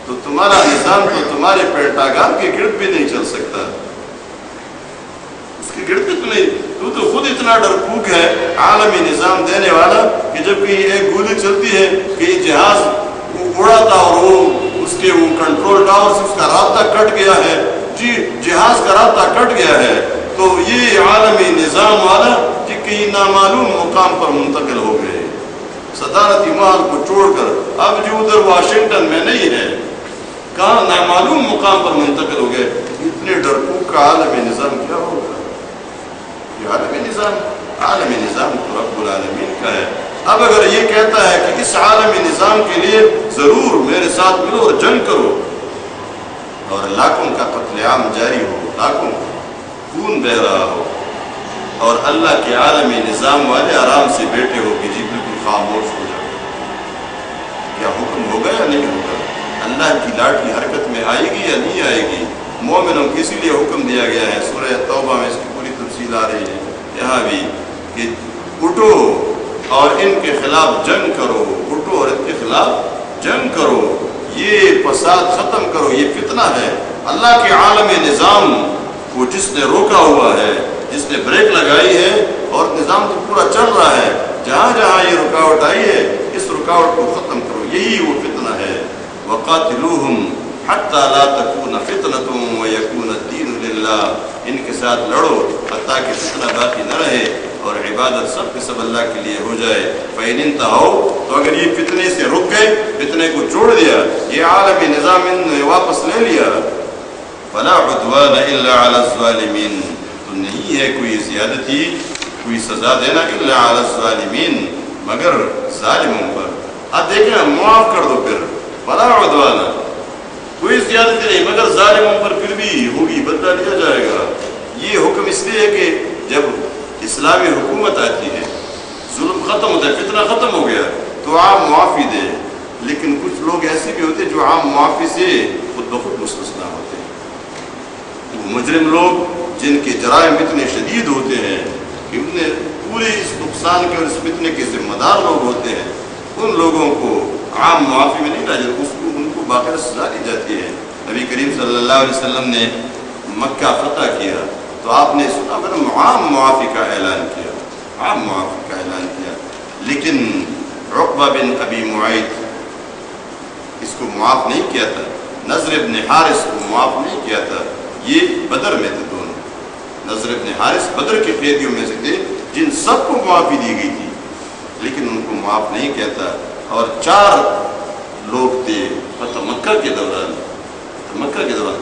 تو تمہارا نظام تو تمہارے پینٹاگان کے گرد بھی نہیں چل سکتا, اس کے گرد بھی تو نہیں. تو خود اتنا ڈرپوک ہے عالمی نظام دینے والا کہ جب کہیں ایک گولی چلتی ہے کہ یہ جہاز اڑا تھا اور وہ اس کے وہ کنٹرول ٹاور سے اس کا رابطہ کٹ گیا ہے, جی جہاز کا رابطہ کٹ گیا ہے, تو یہ عالمی نظام والا کہ کہیں نامعلوم مقام پر منتقل ہو گئے, صدارتی محل کو چھوڑ کر اب جو ادھر واشنگٹن میں نہیں ہے, کہاں نامعلوم مقام پر منتقل ہو گئے. اتنے ڈرپوک کا عالمی نظام کیا ہوگا؟ یہ عالمی نظام تو رب العالمین کا ہے. اب اگر یہ کہتا ہے کہ اس عالمی نظام کے لیے ضرور میرے ساتھ ملو اور جنگ کرو, اور لاکھوں کا قتل عام جاری ہو, لاکھوں خون بہ رہا ہو, اور اللہ کے عالمی نظام والے آرام سے بیٹھے ہو کہ جی بالکل خاموش ہو جائے, کیا حکم ہوگا یا نہیں ہوگا؟ اللہ کی لاٹھی حرکت میں آئے گی یا نہیں آئے گی؟ مومنوں کو اسی لیے حکم دیا گیا ہے, سورہ توبہ میں اس کی پوری تفصیل آ رہی ہے یہاں بھی, کہ اٹھو اور ان کے خلاف جنگ کرو, اٹھو اور ان کے خلاف جنگ کرو, یہ فساد ختم کرو, یہ فتنہ ہے. اللہ کے عالمی نظام کو جس نے روکا ہوا ہے, جس نے بریک لگائی ہے, اور نظام تو پورا چل رہا ہے, جہاں جہاں یہ رکاوٹ آئی ہے اس رکاوٹ کو ختم کرو, یہی وہ فتنہ ہے. وقاتلوہم حتی لا تکون فتنۃ ویکون الدین للہ، ان کے ساتھ لڑو حتیٰ کہ فتنہ باقی نہ رہے اور عبادت سب کے سب اللہ کے لیے ہو جائے۔ فَإِنِ انْتَهَوْا، تو اگر یہ فتنے سے رک گئے، فتنے کو چھوڑ دیا، یہ عالمی نظام نے واپس لے لیا، فَلَا عُدْوَانَ إِلَّا عَلَى الظَّالِمِينَ، تو نہیں ہے کوئی زیادتی، کوئی سزا دینا إِلَّا عَلَى الظَّالِمِينَ، مگر ظالموں پر۔ اب دیکھیں معاف کر دو، پھر فَلَا عُدْوَانَ، کوئی زیادتی نہیں مگر ظالموں پر پھر بھی ہوگی، بدلہ لیا جائے گا۔ یہ حکم اس لیے ہے کہ جب اسلامی حکومت آتی ہے، ظلم ختم ہوتا ہے، فتنہ ختم ہو گیا تو عام معافی دے، لیکن کچھ لوگ ایسے بھی ہوتے ہیں جو عام معافی سے خود بخود مستثنا ہوتے ہیں۔ وہ مجرم لوگ جن کے جرائم اتنے شدید ہوتے ہیں کہ انہیں پورے اس نقصان کے اور اس فتنے کے ذمہ دار لوگ ہوتے ہیں، ان لوگوں کو عام معافی میں نہیں لایا جاتا، اس کو ان کو باقاعدہ سزا دی جاتی ہے۔ نبی کریم صلی اللہ علیہ وسلم نے مکہ فتح کیا تو آپ نے عام معافی کا اعلان کیا، عام معافی کا اعلان کیا، لیکن عقبہ بن ابی معیط اس کو معاف نہیں کیا تھا، نضر بن حارث کو معاف نہیں کیا تھا، یہ بدر میں تھے دونوں، نضر بن حارث بدر کے قیدیوں میں سے تھے جن سب کو معافی دی گئی تھی، لیکن ان کو معاف نہیں کیا تھا۔ اور 4 لوگ تھے فتح مکہ کے دوران،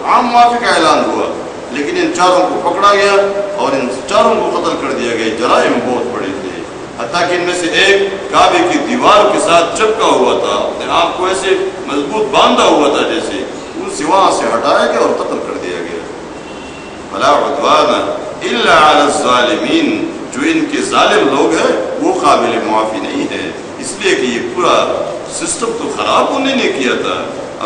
عام معافی کا اعلان ہوا، لیکن ان 4 کو پکڑا گیا اور ان 4 کو قتل کر دیا گیا۔ جرائم بہت بڑے تھے، حتیٰ کہ ان میں سے ایک کعبے کی دیوار کے ساتھ چپکا ہوا تھا، اپنے آپ کو ایسے مضبوط باندھا ہوا تھا جیسے، ان سے وہاں سے ہٹایا گیا اور قتل کر دیا گیا۔ فلا عدوان الا علی الظالمین، جو ان کے ظالم لوگ ہیں وہ قابل معافی نہیں ہے، اس لیے کہ یہ پورا سسٹم تو خراب انہوں نے کیا تھا۔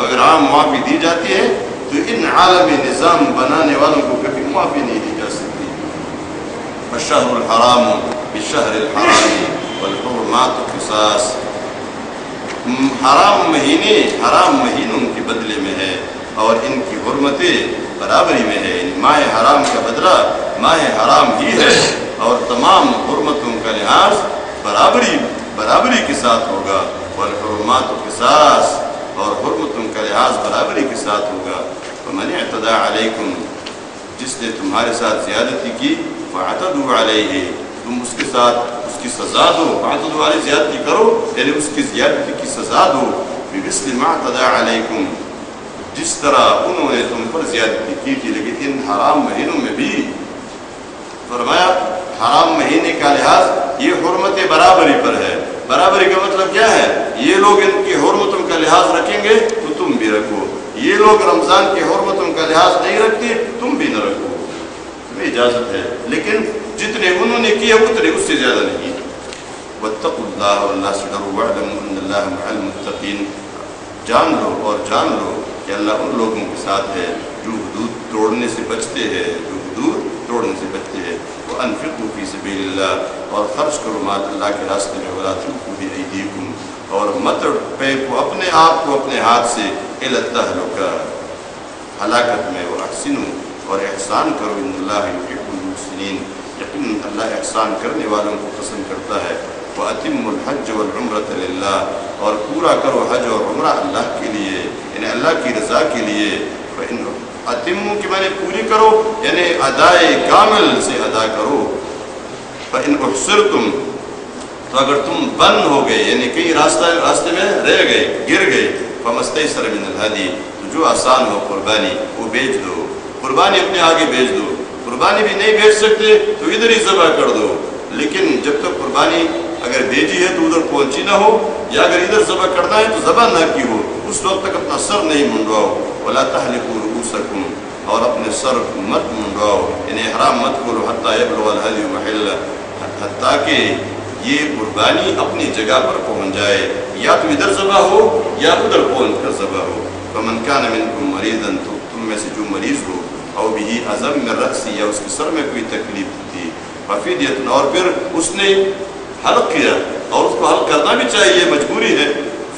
اگر عام معافی دی جاتی ہے تو ان عالمی نظام بنانے والوں کو کبھی معافی نہیں دی جا سکتی۔ الشہر الحرام بالشہر الحرام والحرمات قصاص، حرام مہینوں کے بدلے میں ہے اور ان کی حرمتیں برابری میں ہے، یعنی ماہ حرام کا بدلہ ماہ حرام ہی ہے اور تمام حرمتوں کا لحاظ برابری کے ساتھ ہوگا، والحرمات قصاص، اور حرمتوں کا لحاظ برابری کے ساتھ ہوگا۔ فمن اعتدى علیکم، جس نے تمہارے ساتھ زیادتی کی، فاعتدوا علیہ، تم اس کے ساتھ اس کی سزا دو، فاعتدوا علیہ، زیادتی کرو یعنی اس کی زیادتی کی سزا دو، بمثل ما اعتدى علیکم، جس طرح انہوں نے تم پر زیادتی کی تھی۔ لیکن ان حرام مہینوں میں بھی فرمایا حرام مہینے کا لحاظ یہ حرمت برابری پر ہے۔ برابری کا مطلب کیا ہے؟ یہ لوگ ان کی حرمتوں کا لحاظ رکھیں گے تو تم بھی رکھو، یہ لوگ رمضان کی حرمتوں کا لحاظ نہیں رکھتے تم بھی نہ رکھو، تمہیں اجازت ہے، لیکن جتنے انہوں نے کیے اتنے اس سے زیادہ نہیں۔ واتقوا اللہ، اللہ سے ڈرو، واعلموا ان اللہ مع المتقین، جان لو کہ اللہ ان لوگوں کے ساتھ ہے جو حدود توڑنے سے بچتے ہیں، وانفقوا فی سبیل اللہ، اور خرچ کرو مال اللہ کے راستے میں، ولا تلقوا بایدیکم، اور مت پھینکو اپنے آپ کو اپنے ہاتھ سے الی التہلکہ، ہلاکت میں، واحسنوا، اور احسان کرو، ان اللہ یحب المحسنین، یقیناً اللہ احسان کرنے والوں کو پسند کرتا ہے۔ وَأَتِمُّوا الْحَجَّ وَالْعُمْرَةَ لِلَّهِ، اور پورا کرو حج اور عمرہ اللہ کے لیے، یعنی اللہ کی رضا کے لیے۔ اتمو کی معنی پوری کرو یعنی ادائے کامل سے ادا کرو۔ فَإِنْ أُحْصِرْتُمْ، تو اگر تم بند ہو گئے یعنی کئی راستے میں رہ گئے، گر گئے، فَمَا اسْتَيْسَرَ مِنَ الْهَدْيِ، تو جو آسان ہو قربانی وہ بیچ دو، قربانی اپنے آگے بیچ دو، قربانی بھی نہیں بیچ سکتے تو ادھر ہی ذبح کر دو، لیکن جب تک قربانی اگر بیچی ہے تو ادھر پہنچی نہ ہو، یا اگر ادھر ذبح کرنا ہے تو ذبح نہ کی ہو، اس وقت تک اپنا سر نہیں منڈواؤ۔ وَلَا تَحْلِقُوا رُؤُوسَكُمْ، اور اپنے سر مت منڈواؤ، یعنی احرام مت کرو، حتیٰ يَبْلُغَ الْهَدْيُ مَحِلَّهُ، حتیٰ کہ یہ قربانی اپنی جگہ پر پہنچ جائے، یا تو ادھر ذبح ہو یا ادھر پہنچ کر ذبح ہو۔ فَمَنْ كَانَ مِنْكُمْ مَرِيضًا، تو تم میں سے جو مریض ہو، أَوْ بِهِ أَذًى مِّن رَأْسِهِ، یا اس کے سر میں کوئی تکلیف تھی، فَفِدْيَةٌ، اور پھر اس نے حلق کیا اور اس کو حلق کرنا بھی چاہیے، مجبوری ہے،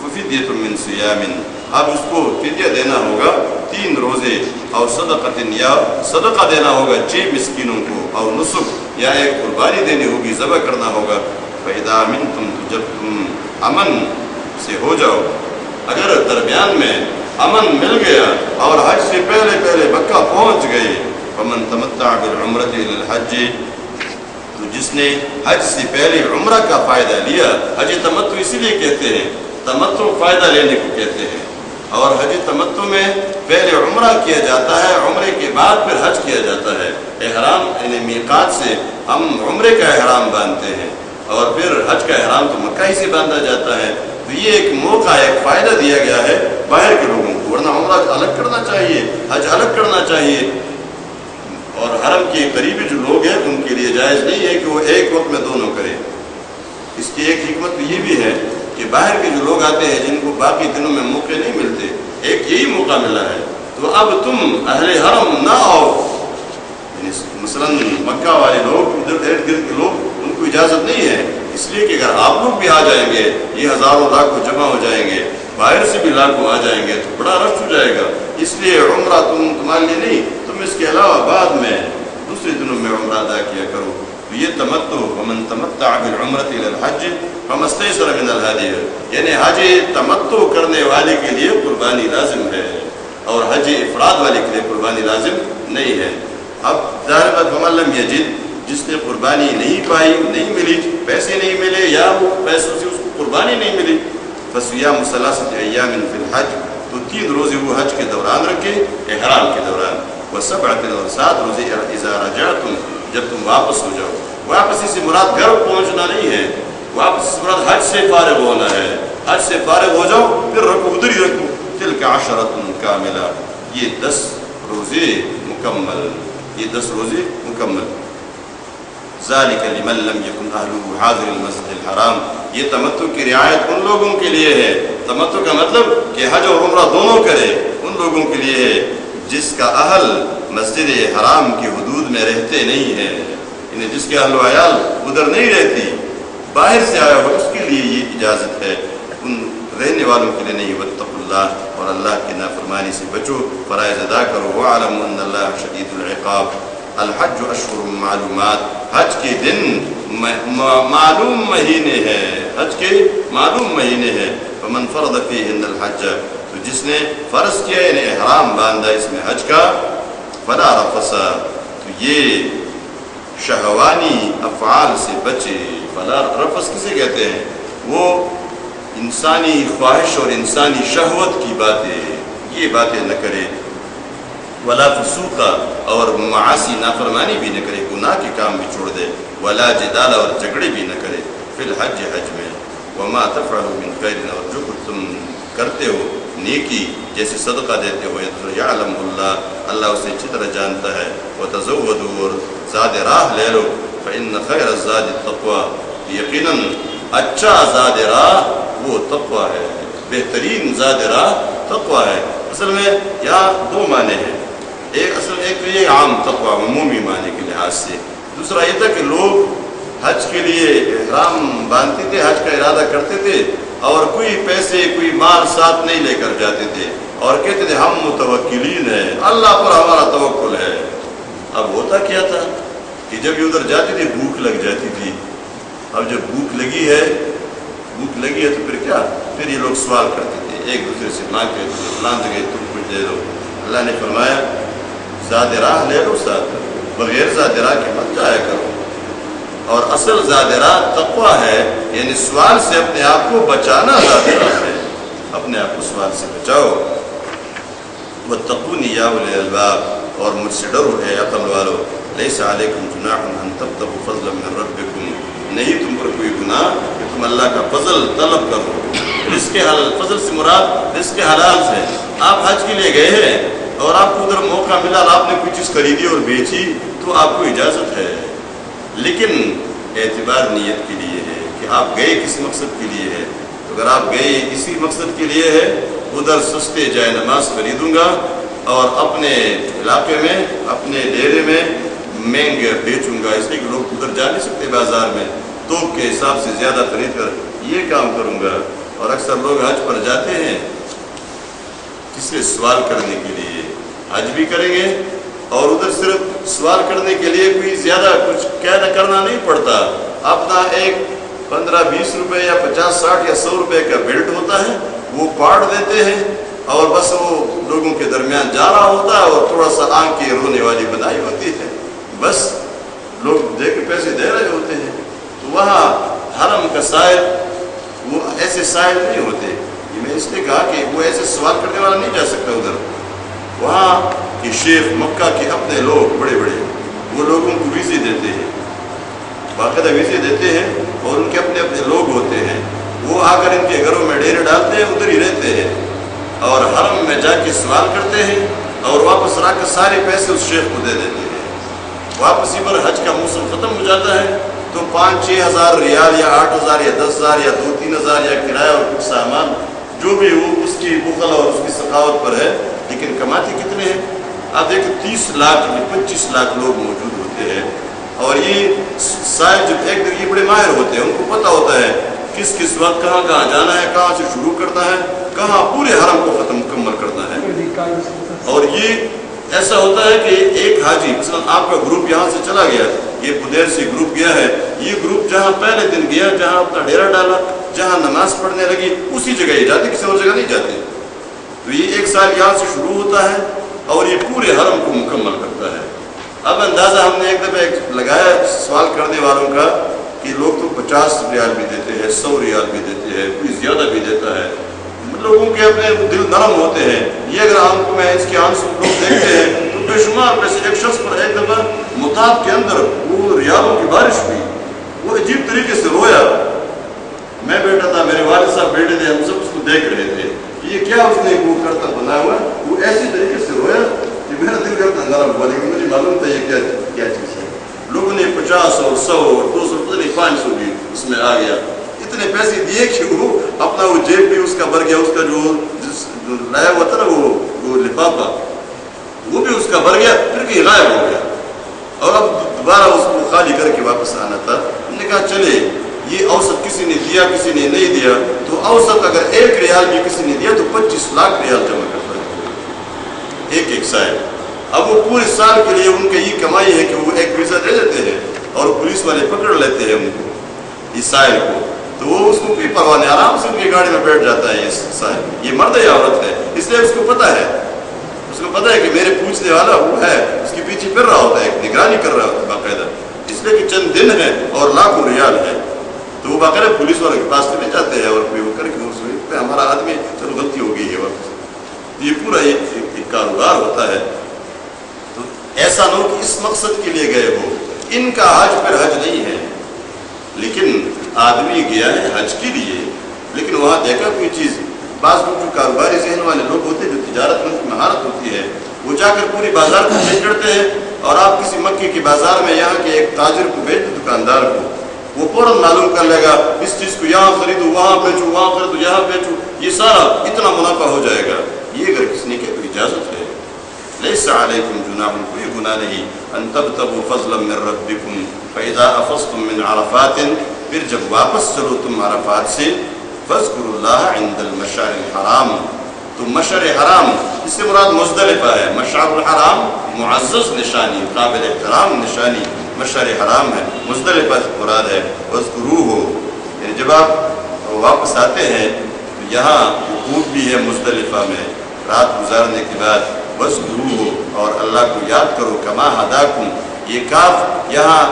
فَفِدْيَةٌ مِّن صِيَامٍ، اب اس کو فدیہ دینا ہوگا 3 روزے، اور صدقۃ، یا صدقہ دینا ہوگا 6 مسکینوں کو، اور نسک، یا ایک قربانی دینی ہوگی، ذبح کرنا ہوگا۔ فَإِذَا أَمِنْتُمْ، تو جب تم امن سے ہو جاؤ، اگر درمیان میں امن مل گیا اور حج سے پہلے پہلے مکہ پہنچ گئے. فمن تمتع بالعمرۃ الى الحج، تو جس نے حج سے پہلے عمرہ کا فائدہ لیا. حج تمتع اسی لیے کہتے ہیں، تمتع فائدہ لینے کو کہتے ہیں. اور حج تمتع میں پہلے عمرہ کیا جاتا ہے، عمرے کے بعد پھر حج کیا جاتا ہے. احرام یعنی میقات سے ہم عمرے کا احرام باندھتے ہیں اور پھر حج کا احرام تو مکہ ہی سے باندھا جاتا ہے. تو یہ ایک موقع، ایک فائدہ دیا گیا ہے باہر کے لوگوں کو، ورنہ عمرہ الگ کرنا چاہیے، حج الگ کرنا چاہیے. اور حرم کے قریبی جو لوگ ہیں ان کے لیے جائز نہیں ہے کہ وہ ایک وقت میں دونوں کریں. اس کی ایک حکمت تو یہ بھی ہے کہ باہر کے جو لوگ آتے ہیں جن کو باقی دنوں میں موقع نہیں ملتے، ایک یہی موقع ملا ہے، تو اب تم اہل حرم نہ آؤ. یعنی مثلاً مکہ والے لوگ، ادھر ارد گرد کے لوگ، ان کو اجازت نہیں ہے. اس لیے کہ اگر آپ لوگ بھی آ جائیں گے، یہ ہزاروں لاکھوں جمع ہو جائیں گے، باہر سے بھی لاکھوں آ جائیں گے تو بڑا رش ہو جائے گا. اس لیے عمرہ تمہارے لیے نہیں، تم اس کے علاوہ بعد میں دوسرے دنوں میں عمرہ ادا کیا کرو. تو یہ تمتع، ومن تمتع بالعمرۃ الى الحج فما استيسر من الهدي، یعنی حج تمتع کرنے والے کے لیے قربانی لازم ہے اور حج افراد والے کے لیے قربانی لازم نہیں ہے. اب ظاہر بات، فمن لم یجد، جس نے قربانی نہیں پائی، نہیں ملی، پیسے نہیں ملے یا وہ پیسوں سے اس کو قربانی نہیں ملی، فصیام ثلاثۃ ایام فی الحج، تو 3 روزے وہ حج کے دوران رکھے، احرام کے دوران. وسبعۃ، اور 7 روزے اذا رجعتم، جب تم واپس ہو جاؤ. واپسی سے مراد گھر پہنچنا نہیں ہے، واپسی سے مراد حج سے فارغ ہونا ہے. حج سے فارغ ہو جاؤ پھر رکو، ادھر ہی رکو. تلک عشرۃ کاملہ، یہ 10 روزے مکمل، یہ 10 روزے مکمل. ذالک لمن لم یکن اہلہ حاضر المسجد الحرام، یہ تمتع کی رعایت ان لوگوں کے لیے ہے. تمتع کا مطلب کہ حج اور عمرہ دونوں کرے، ان لوگوں کے لیے ہے جس کا اہل مسجد حرام کی حدود میں رہتے نہیں ہیں، یعنی جس کے اہل و عیال ادھر نہیں رہتی، باہر سے آیا ہو، اس کے لیے یہ اجازت ہے، ان رہنے والوں کے لیے نہیں. واتقوا اللہ، اور اللہ کی نافرمانی سے بچو، فرائض ادا کرو. وَاعْلَمُوا أَنَّ اللَّهَ شَدِيدُ الْعِقَابِ. الحج اشہر معلومات، حج کے دن معلوم مہینے ہیں، حج کے معلوم مہینے ہیں. فمن فرض فیہن الحج، تو جس نے فرض کیا یعنی احرام باندھا اس میں حج کا، فلا رفث، تو یہ شہوانی افعال سے بچے. فلا رفث کسے کہتے ہیں؟ وہ انسانی خواہش اور انسانی شہوت کی باتیں، یہ باتیں نہ کرے. ولا فسوق، اور معاصی نافرمانی بھی نہ کرے، گناہ کے کام بھی چھوڑ دے. ولا جدال، اور جھگڑے بھی نہ کرے. فی الحج، حج میں. وما تفعلوا من خیر، اور جو کچھ تم کرتے ہو نیکی، جیسے صدقہ دیتے ہو، یعلم اللہ، اللہ اسے اچھی طرح جانتا ہے. وتزودوا، اور زاد راہ لے لو. فإن خیر الزاد التقوی، یقیناً اچھا زاد راہ وہ تقوی ہے، بہترین زاد راہ تقوی ہے. اصل میں یہاں 2 معنی ہیں. ایک تو یہ عام تقوی، عمومی معنی کے لحاظ سے. دوسرا یہ تھا کہ لوگ حج کے لیے احرام باندھتے تھے، حج کا ارادہ کرتے تھے اور کوئی پیسے، کوئی مال ساتھ نہیں لے کر جاتے تھے اور کہتے تھے ہم متوکلین ہیں، اللہ پر ہمارا توکل ہے. اب ہوتا کیا تھا کہ جب یہ ادھر جاتے تھے بھوک لگ جاتی تھی. اب جب بھوک لگی ہے تو پھر کیا، پھر یہ لوگ سوال کرتے تھے، ایک دوسرے سے مانگتے تھے، فلاں جگہ تم کچھ دے دو. اللہ نے فرمایا زاد راہ لے لو ساتھ، بغیر زاد راہ کے مت جایا کرو. اور اصل زاد راہ تقوی ہے، یعنی سوال سے اپنے آپ کو بچانا زاد راہ ہے، اپنے آپ کو سوال سے بچاؤ. واتقونی یا اولی الالباب، اور مجھ سے ڈرو ہے عقل والو. لیس علیکم جناح ان تبتغوا فضلا من ربکم، نہیں تم پر کوئی گناہ کہ تم اللہ کا فضل طلب کرو. رزق حلال، فضل سے مراد رزق حلال سے. آپ حج کے لیے گئے ہیں اور آپ کو ادھر موقع ملا، آپ نے کوئی چیز خریدی اور بیچی تو آپ کو اجازت ہے، لیکن اعتبار نیت کے لیے ہے کہ آپ گئے کس مقصد کے لیے ہے. اگر آپ گئے اسی مقصد کے لیے ہے، ادھر سستے جائے نماز خریدوں گا اور اپنے علاقے میں، اپنے ڈیرے میں مہنگے بیچوں گا، اس لیے کہ لوگ ادھر جا نہیں سکتے بازار میں، توپ کے حساب سے زیادہ خرید کر یہ کام کروں گا. اور اکثر لوگ حج پر جاتے ہیں کس لیے؟ سوال کرنے کے لیے. حج بھی کریں گے اور ادھر صرف سوال کرنے کے لیے کوئی زیادہ کچھ کرنا نہیں پڑتا. اپنا ایک 15-20 روپے یا 50-60 یا 100 روپے کا بیلٹ ہوتا ہے، وہ پاڑ دیتے ہیں اور بس وہ لوگوں کے درمیان جا رہا ہوتا ہے اور تھوڑا سا آنکھ کی رونے والی بنائی ہوتی ہے، بس لوگ دے کے پیسے دے رہے ہوتے ہیں۔ تو وہاں حرم کا سائل وہ ایسے سائل نہیں ہوتے، یہ میں اس نے کہا کہ وہ ایسے سوال کرنے والا نہیں جا سکتا ادھر۔ وہاں کے شیخ مکہ کے اپنے لوگ بڑے بڑے وہ لوگوں کو ویزے دیتے ہیں، باقاعدہ ویزے دیتے ہیں، اور ان کے اپنے اپنے لوگ ہوتے ہیں، وہ آ کر ان کے گھروں میں ڈیرے ڈالتے ہیں، ادھر ہی رہتے ہیں اور حرم میں جا کے سوال کرتے ہیں اور واپس لا کر سارے پیسے اس شیخ کو دے دیتے ہیں۔ واپسی پر حج کا موسم ختم ہو جاتا ہے تو 5-6 ہزار ریال یا 8 ہزار یا 10 ہزار یا 2-3 ہزار یا کرایہ اور کچھ سامان جو بھی ہو اس کی بخل اور اس کی سخاوت پر ہے، لیکن کماتے کتنے ہیں؟ آپ دیکھیں 30 لاکھ یا 25 لاکھ لوگ موجود ہوتے ہیں، اور یہ سائل جب ایک دن یہ بڑے ماہر ہوتے ہیں، ان کو پتہ ہوتا ہے کس کس وقت کہاں کہاں جانا ہے، کہاں سے شروع کرنا ہے، کہاں پورے حرم کو ختم مکمل کرنا ہے۔ اور یہ ایسا ہوتا ہے کہ ایک حاجی مثلا آپ کا گروپ یہاں سے چلا گیا، یہ بدیر سے گروپ گیا ہے، یہ گروپ جہاں پہلے دن گیا، جہاں اپنا ڈیرا ڈالا، جہاں نماز پڑھنے لگی، اسی جگہ یہ جاتے، کسی اور جگہ نہیں جاتے۔ تو یہ ایک سال یہاں سے شروع ہوتا ہے اور یہ پورے حرم کو مکمل کرتا ہے۔ اب اندازہ ہم نے ایک دفعہ لگایا سوال کرنے والوں کا کہ لوگ تو 50 ریال بھی دیتے ہیں، 100 ریال بھی دیتے ہیں، کوئی زیادہ بھی دیتا ہے، لوگوں کے اپنے دل نرم ہوتے ہیں۔ یہ اگر آپ کو میں اس کے آنسو لوگ دیکھتے ہیں تو بے شمار پیسے، ایک شخص پر ایک دفعہ مطاف کے اندر وہ ریالوں کی بارش ہوئی، وہ عجیب طریقے سے رویا، میں بیٹھا تھا، میرے والد صاحب بیٹھے تھے، ہم سب اس کو دیکھ رہے تھے، یہ کیا اس نے وہ کرتا بنایا ہوا، وہ ایسی طریقے سے رویا کہ میرا دل کرتا نرم ہوا، لیکن مجھے معلوم تھا یہ کیا چیز ہے۔ لوگوں نے 50 اور 100 اور 200 پتہ نہیں 500 بھی اس میں آ گیا، اتنے پیسے دیے کہ وہ اپنا وہ جیب بھی اس کا بھر گیا، اس کا جو لایا ہوا تھا نا وہ لفافہ وہ بھی اس کا بھر گیا، پھر کہ غائب ہو گیا، اور اب دوبارہ اس کو خالی کر کے واپس آنا تھا۔ ہم نے کہا چلے یہ اوسط کسی نے دیا کسی نے نہیں دیا، تو اوسط اگر 1 ریال بھی کسی نے دیا تو 25 لاکھ ریال جمع کرتا ہے ایک سائل۔ اب وہ پورے سال کے لیے ان کا یہ کمائی ہے کہ وہ ایک ویزا دے دیتے ہیں اور پولیس والے پکڑ لیتے ہیں ان کو، اس سائل کو، تو وہ اس کو کوئی پرواہ نہیں، آرام سے ان کی گاڑی میں بیٹھ جاتا ہے۔ یہ سائل یہ مرد یا عورت ہے، اس لیے اس کو پتہ ہے کہ میرے پوچھنے والا وہ ہے، اس کے پیچھے پھر رہا ہوتا ہے، ایک نگرانی کر رہا ہوتا ہے باقاعدہ، اس لیے کہ چند دن ہے اور لاکھوں ریال ہے، تو وہ باقاعدہ پولیس والوں کے پاس چلے جاتے ہیں اور پھر وہ کر کے اس میں ہمارا آدمی چلو غلطی ہو گئی ہے واپس۔ یہ پورا ایک کاروبار ہوتا ہے۔ تو ایسا نہ ہو کہ اس مقصد کے لیے گئے ہو، ان کا حج پھر حج نہیں ہے، لیکن آدمی گیا ہے حج کے لیے، لیکن وہاں دیکھا کوئی چیز، بعض لوگ جو کاروباری ذہن والے لوگ ہوتے ہیں، جو تجارت میں مہارت ہوتی ہے، وہ جا کر پوری بازار کو بیچ کرتے ہیں، اور آپ کسی مکے کے بازار میں یہاں کے ایک تاجر کو بیچ دو، دکاندار کو، وہ فوراً معلوم کر لے گا اس چیز کو یہاں خریدو وہاں بیچو، وہاں خریدو یہاں بیچو، یہ سارا اتنا منافع ہو جائے گا۔ یہ اگر کسی نے کہ اجازت ہے، لیس علیکم جناح، کوئی گناہ نہیں، ان تبتغوا فضلا من ربکم فاذا افضتم من عرفات، پھر جب واپس چلو تم عرفات سے، فاذکروا اللہ عند المشعر الحرام، تو مشعر حرام اس سے مراد مزدلفہ ہے، مشعر الحرام معزز نشانی، قابل احترام نشانی مشعر حرام ہے، مزدلفہ سے مراد ہے۔ واذکروہ، یعنی جب آپ واپس آتے ہیں تو یہاں وقوف بھی ہے مزدلفہ میں رات گزارنے کے بعد، واذکروہ، اور اللہ کو یاد کرو، کما ہداکم، یہ کاف یہاں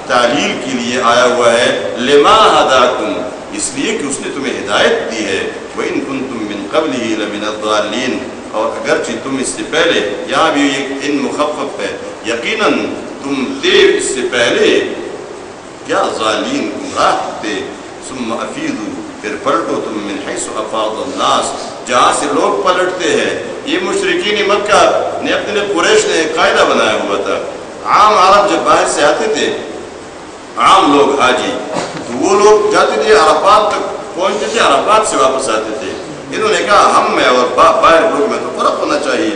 تعلیل کے لیے آیا ہوا ہے، لما ہداکم، اس لیے کہ اس نے تمہیں ہدایت دی ہے، وَإِن كُنتُم مِّن قَبْلِهِ لَمِنَ الضَّالِّينَ، اور اگرچہ تم اس سے پہلے، یہاں بھی ایک ان مخفف ہے، یقیناً تم تھے اس سے پہلے کیا ضالین، گمراہ تھے، ثم افیدوا، پھر پلٹو تم من حیث افاض الناس، جہاں سے لوگ پلٹتے ہیں۔ یہ مشرکین مکہ نے اپنے قریش نے ایک قاعدہ بنایا ہوا تھا، عام عرب جب باہر سے آتے تھے، عام لوگ حاجی، تو وہ لوگ جاتے تھے عرفات تک پہنچتے تھے، عرفات سے واپس آتے تھے۔ انہوں نے کہا ہم میں اور باہر لوگ میں تو فرق ہونا چاہیے،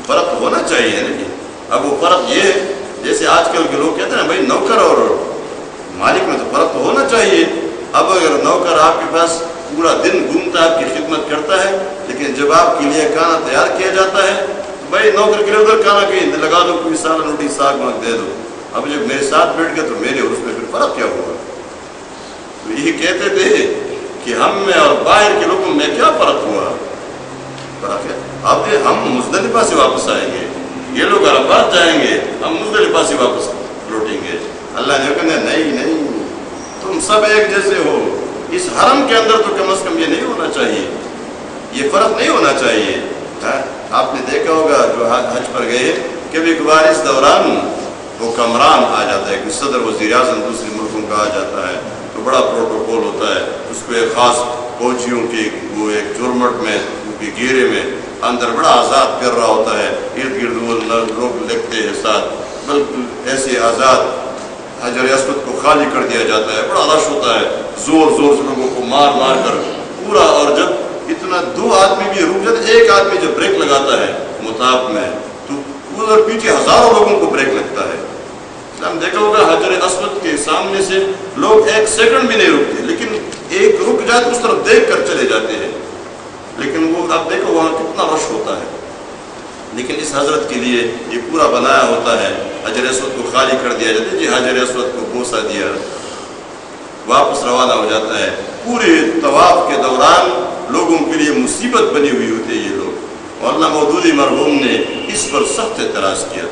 فرق ہونا چاہیے نہیں۔ اب وہ فرق یہ ہے جیسے آج کل کے لوگ کہتے ہیں بھائی نوکر اور مالک میں تو فرق تو ہونا چاہیے۔ اب اگر نوکر آپ کے پاس پورا دن گھومتا ہے، آپ کی خدمت کرتا ہے، لیکن جب آپ کے لیے کھانا تیار کیا جاتا ہے تو بھائی نوکر کے لیے ادھر کھانا کہیں لگا دو، کوئی سالن روٹی ساگ واگ دے دو۔ اب جب میرے ساتھ بیٹھ گئے تو میرے اور اس میں پھر فرق کیا ہوگا؟ تو یہ کہتے تھے کہ ہم میں اور باہر کے لوگوں میں کیا فرق ہوا؟ اب ہم مزدلفہ سے واپس آئیں گے، یہ لوگ عرفات جائیں گے، ہم مزدلفہ سے واپس لوٹیں گے۔ اللہ نے کہا نہیں، تم سب ایک جیسے ہو، اس حرم کے اندر تو کم از کم یہ نہیں ہونا چاہیے، یہ فرق نہیں ہونا چاہیے۔ آپ نے دیکھا ہوگا جو حج پر گئے، کبھی کبھار اس دوران وہ کمران آ جاتا ہے کہ صدر وزیر اعظم دوسرے ملکوں کا آ جاتا ہے تو بڑا پروٹوکول ہوتا ہے، اس کو ایک خاص فوجیوں کی وہ ایک چورمٹ میں کی گھیرے میں اندر بڑا آزاد پھر رہا ہوتا ہے، ارد گرد وہ لوگ لکھتے ہیں ساتھ، بالکل ایسے آزاد حجر اسود کو خالی کر دیا جاتا ہے، بڑا رش ہوتا ہے، زور سے لوگوں کو مار کر پورا، اور جب اتنا 2 آدمی بھی رک جاتے، ایک آدمی جب بریک لگاتا ہے مطاف میں تو ادھر پیچھے ہزاروں لوگوں کو بریک لگتا ہے۔ ہم دیکھا ہوگا حجر اسود کے سامنے سے لوگ 1 سیکنڈ بھی نہیں رکتے، لیکن ایک رک جائے تو اس طرف دیکھ کر چلے جاتے ہیں، لیکن وہ اب دیکھو وہاں کتنا رش ہوتا ہے۔ لیکن اس حضرت کے لیے یہ پورا بنایا ہوتا ہے، حجر اسود کو خالی کر دیا جاتا ہے، جی حجر اسود کو بوسہ دیا، واپس روانہ ہو جاتا ہے۔ پورے طواف کے دوران لوگوں کے لیے مصیبت بنی ہوئی ہوتی ہے یہ لوگ، اور علامہ مودودی مرحوم نے اس پر سخت اعتراض کیا۔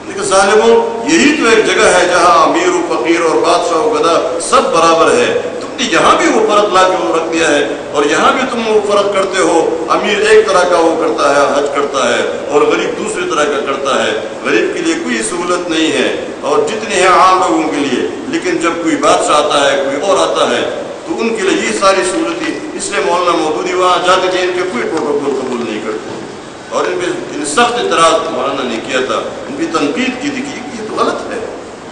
لیکن ظالموں، یہی تو ایک جگہ ہے جہاں امیر و فقیر اور بادشاہ و گدا سب برابر ہے، تم نے یہاں بھی وہ فرق لا کے وہ رکھ دیا ہے، اور یہاں بھی تم وہ فرق کرتے ہو، امیر ایک طرح کا وہ کرتا ہے حج کرتا ہے اور غریب دوسری طرح کا کرتا ہے، غریب کے لیے کوئی سہولت نہیں ہے اور جتنی ہے عام لوگوں کے لیے، لیکن جب کوئی بادشاہ آتا ہے کوئی اور آتا ہے تو ان کے لیے یہ ساری سہولتیں، اس لیے مولانا مودودی وہاں جاتے تھے، ان کے کوئی پروٹوکول قبول نہیں کرتے، اور ان پہ سخت اعتراض مولانا نے کیا تھا، ان کی تنقید کی تھی کہ یہ تو غلط ہے،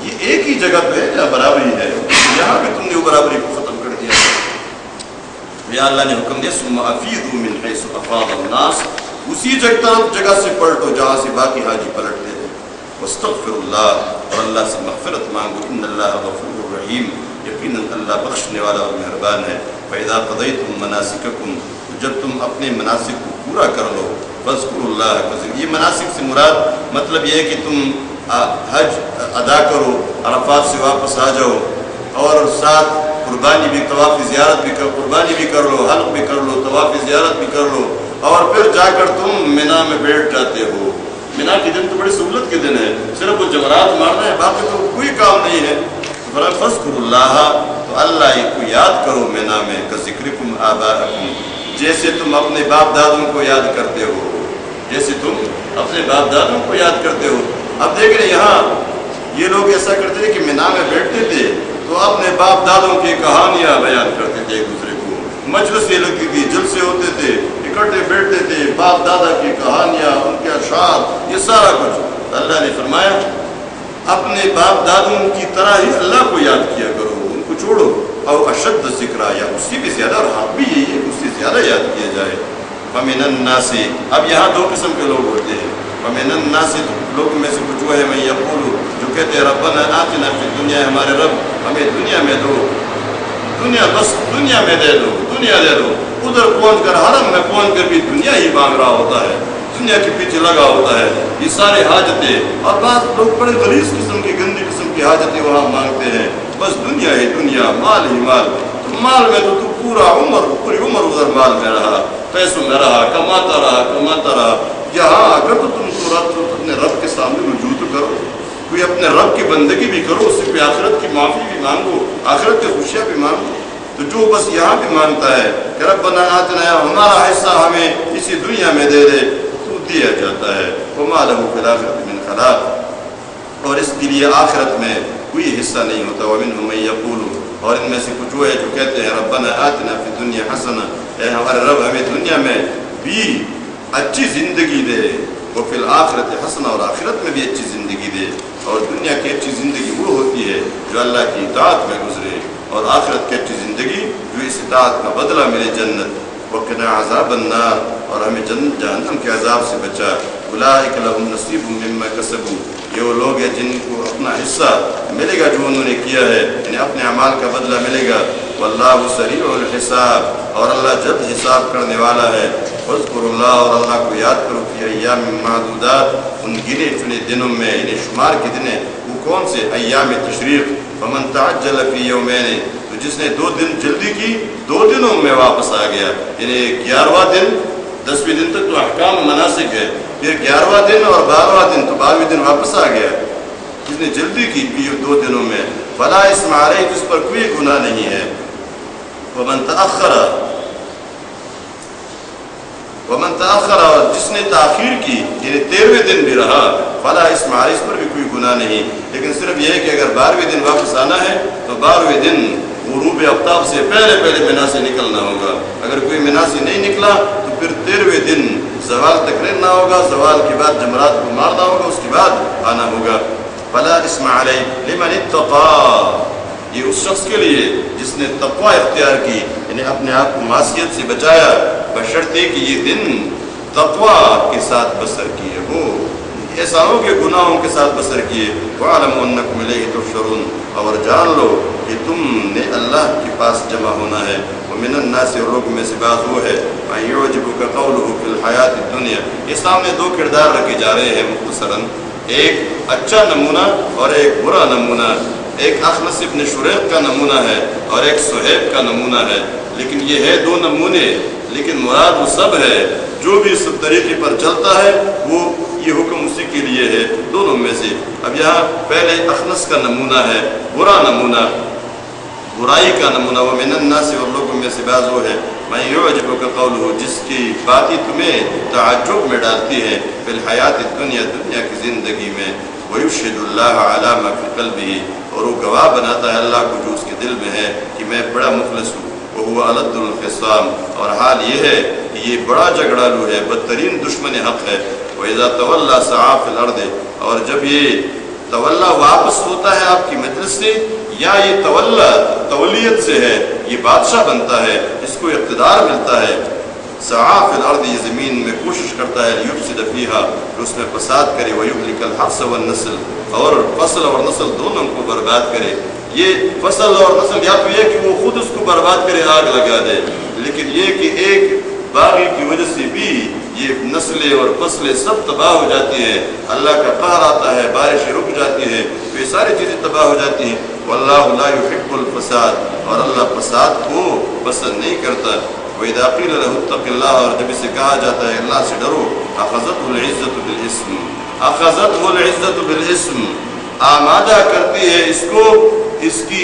یہ ایک ہی جگہ پہ ہے جہاں برابری ہے، یہاں بھی تم نے وہ برابری کو ختم کر دیا۔ یا اللہ نے حکم دیا ثم افیضوا من حیث افاض الناس، اسی جگہ سے پلٹو جہاں سے باقی حاجی پلٹتے تھے، واستغفر اللہ، اور اللہ سے مغفرت مانگو، ان اللہ غفور رحیم، یقیناً اللہ بخشنے والا اور مہربان ہے۔ فَإِذَا قَضَيْتُم مَنَاسِكَكُمْ، جب تم اپنے مناسک کو پورا کر لو، فَاذْكُرُوا اللَّهَ كَثِيرًا، یہ مناسک سے مراد مطلب یہ ہے کہ تم حج ادا کرو، عرفات سے واپس آ جاؤ، اور ساتھ قربانی بھی، طواف زیارت بھی قربانی بھی کر لو، حلق بھی کر لو، طواف زیارت بھی کر لو، اور پھر جا کر تم مینا میں بیٹھ جاتے ہو۔ مینا کے دن تو بڑی سہولت کے دن ہے، صرف وہ جمرات مارنا ہے، باقی تو کوئی کام نہیں ہے۔ فَاذْكُرُوا اللَّهَ، تو اللہ کو یاد کرو مینا میں، كَذِكْرِكُمْ آبَاءَكُمْ، جیسے تم اپنے باپ دادوں کو یاد کرتے ہو، جیسے تم اپنے باپ دادوں کو یاد کرتے ہو۔ اب دیکھ رہے یہاں یہ لوگ ایسا کرتے تھے کہ مینا میں بیٹھتے تھے تو اپنے باپ دادوں کی کہانیاں بیان کرتے تھے ایک دوسرے کو، مجلسیں لگتی تھی، جلسے ہوتے تھے، اکٹھے بیٹھتے تھے، باپ دادا کی کہانیاں، ان کے اشعار، یہ سارا کچھ۔ اللہ نے فرمایا اپنے باپ دادوں کی طرح ہی اللہ کو یاد کیا کرو، ان کو چھوڑو، او اشد ذکرہ، یا اس سے بھی زیادہ، اور حق بھی یہی ہے اس سے زیادہ یاد کیا جائے۔ فَمِنَ النَّاسِ، اب یہاں 2 قسم کے لوگ ہوتے ہیں، فَمِنَ النَّاسِ، لوگوں میں سے کچھ وہ ہے مَن یقول، جو کہتے ہیں ربنا آتنا فی الدنیا، ہمارے رب ہمیں دنیا میں دو، دنیا بس دنیا میں دے دو، دنیا دے دو، ادھر پہنچ کر حرم میں پہنچ کر بھی دنیا ہی مانگ رہا ہوتا ہے، دنیا کے پیچھے لگا ہوتا ہے، یہ سارے حاجتیں، اور بعض لوگ بڑے غلیظ قسم کی گندی قسم کی حاجتیں وہاں مانگتے ہیں، بس دنیا ہی دنیا، مال ہی مال، تو مال میں تو پوری عمر ادھر مال میں رہا، پیسوں میں رہا، کماتا رہا، یہاں آ کر تو تم اپنے رب کے سامنے رجوع تو کرو، کوئی اپنے رب کی بندگی بھی کرو، اس سے کوئی آخرت کی معافی بھی مانگو، آخرت کی خوشیاں بھی مانگو۔ تو جو بس یہاں بھی مانگتا ہے کہ ربنا آتنا، ہمارا حصہ ہمیں اسی دنیا میں دے دے، تو دیا جاتا ہے، وما لہ فی الآخرۃ من خلاق، اور اس کے لیے آخرت میں کوئی حصہ نہیں ہوتا۔ ومنہم من یقول، اور ان میں سے کچھ وہ ہے جو کہتے ہیں ربنا آتنا فی الدنیا حسنہ، اے ہمارے رب ہمیں دنیا میں بھی اچھی زندگی دے، وفی الآخرۃ حسنہ، اور آخرت میں بھی اچھی زندگی دے، اور دنیا کی اچھی زندگی وہ ہوتی ہے جو اللہ کی اطاعت میں گزرے، اور آخرت کی اچھی زندگی جو اس اطاعت کا بدلہ ملے جنت۔ وقنا عذاب النار، اور ہمیں جہنم کے عذاب سے بچا۔ اولئک لہم نصیب مما کسبوا، یہ وہ لوگ ہیں جن کو اپنا حصہ ملے گا جو انہوں نے کیا ہے، یعنی اپنے اعمال کا بدلہ ملے گا۔ واللہ سریع الحساب، اور اللہ جلد حساب کرنے والا ہے۔ واذکروا اللہ، اور اللہ کو یاد کرو فی ایام معدودات، ان گنے چنے دنوں میں، یعنی شمار کے دن، وہ کون سے؟ ایام تشریق۔ فمن تعجل فی یومین، تو جس نے 2 دن جلدی کی 2 دنوں میں واپس آ گیا، یعنی 11واں دن 10ویں دن تک تو احکام مناسک ہے، پھر 11واں دن اور 12واں دن تو 12ویں دن واپس آ گیا. جس نے جلدی کی 2 دنوں میں فلا اسم علیہ، اس پر کوئی گناہ نہیں ہے. ومن تأخر، اور جس نے تاخیر کی یعنی 13ویں دن بھی رہا فلا اسم علیہ، اس پر بھی کوئی گناہ نہیں. لیکن صرف یہ ہے کہ اگر 12ویں دن واپس آنا ہے تو 12ویں دن غروب آفتاب سے پہلے منا سے نکلنا ہوگا. اگر کوئی منا سے نہیں نکلا تو پھر 13ویں دن زوال تک رہنا ہوگا، زوال کے بعد جمرات کو مارنا ہوگا، اس کے بعد آنا ہوگا. فلا اسم علیہ لمن اتقى، یہ اس شخص کے لیے جس نے تقوی اختیار کی، یعنی اپنے آپ کو معصیت سے بچایا، بشرطے کہ یہ دن تقوی کے ساتھ بسر کیے ہو، احسانوں کے گناہوں کے ساتھ بسر کیے. وَاعْلَمُوا أَنَّكُمْ إِلَيْهِ تُحْشَرُونَ، اور جان لو کہ تم نے اللہ کے پاس جمع ہونا ہے. وَمِنَ النَّاسِ، اور لوگوں میں سے بعض وہ ہے مَن يُعْجِبُكَ قَوْلُهُ فِي الْحَيَاةِ الدُّنْيَا. یہ سامنے 2 کردار رکھے جا رہے ہیں مختصراً، ایک اچھا نمونہ اور ایک برا نمونہ. ایک اخنس ابن شریق کا نمونہ ہے اور ایک صہیب کا نمونہ ہے. لیکن یہ ہے 2 نمونے، لیکن مراد وہ سب ہے جو بھی اس طریقے پر چلتا ہے وہ یہ حکم اسی کے لیے ہے، دونوں میں سے. اب یہاں پہلے اخنس کا نمونہ ہے، برا نمونہ، برائی کا نمونہ. وَمِنَ النَّاسِ، اور لوگوں میں سے بعض وہ ہے مَن يُعْجِبُكَ قَوْلُهُ، جس کی باتیں تمہیں تعجب میں ڈالتی ہے، فی الحیات الدنیا، دنیا کی زندگی میں. وَيُشْهِدُ اللَّهَ عَلَى مَا فِي قَلْبِهِ، اور وہ گواہ بناتا ہے اللہ کو جو اس کے دل میں ہے کہ میں بڑا مخلص ہوں. وَهُوَ أَلَدُّ الْخِصَامِ، اور حال یہ ہے کہ یہ بڑا جھگڑالو ہے، بدترین دشمن حق ہے. وَإِذَا تَوَلَّى سَعَىٰ فِي الْأَرْضِ، اور جب یہ تولا واپس ہوتا ہے آپ کی مجلس سے، یا یہ تولیت سے ہے، یہ بادشاہ بنتا ہے، اس کو اقتدار ملتا ہے. سعیٰ فی الارض، یہ زمین میں کوشش کرتا ہے، لیفسد فیہا، کہ اس میں فساد کرے، ویہلک الحرث والنسل، اور فصل اور نسل دونوں کو برباد کرے. یہ فصل اور نسل یا تو یہ کہ وہ خود اس کو برباد کرے، آگ لگا دے، لیکن یہ کہ ایک باغی کی وجہ سے بھی یہ نسلیں اور فصلیں سب تباہ ہو جاتی ہیں. اللہ کا قہر آتا ہے، بارشیں رک جاتی ہیں، تو یہ ساری چیزیں تباہ ہو جاتی ہیں. واللہ لا يحب الفساد، اور اللہ فساد کو پسند نہیں کرتا. وَإِذَا قِيلَ لَهُ اتَّقِ اللَّهَ، اور جب اسے کہا جاتا ہے اللہ سے ڈرو، أَخَذَتْهُ الْعِزَّةُ بِالْإِثْمِ، أَخَذَتْهُ الْعِزَّةُ بِالْإِثْمِ، آمادہ کرتی ہے اس کو اس کی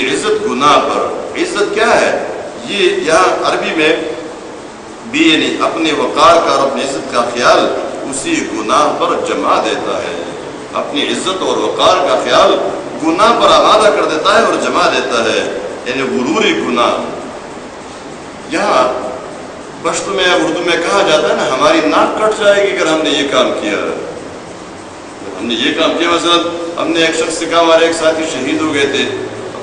عزت گناہ پر. عزت کیا ہے؟ یہ یہاں عربی میں بھی یعنی اپنے وقار کا اور اپنی عزت کا خیال اسی گناہ پر جما دیتا ہے. اپنی عزت اور وقار کا خیال گناہ پر آمادہ کر دیتا ہے اور جما دیتا ہے، یعنی غروری گناہ. یہاں پشتو میں اردو میں کہا جاتا ہے نا، ہماری ناک کٹ جائے گی اگر ہم نے یہ کام کیا. ہم نے یہ کام کیا، مثلا ہم نے ایک شخص سے کہا، ہمارے ایک ساتھی شہید ہو گئے تھے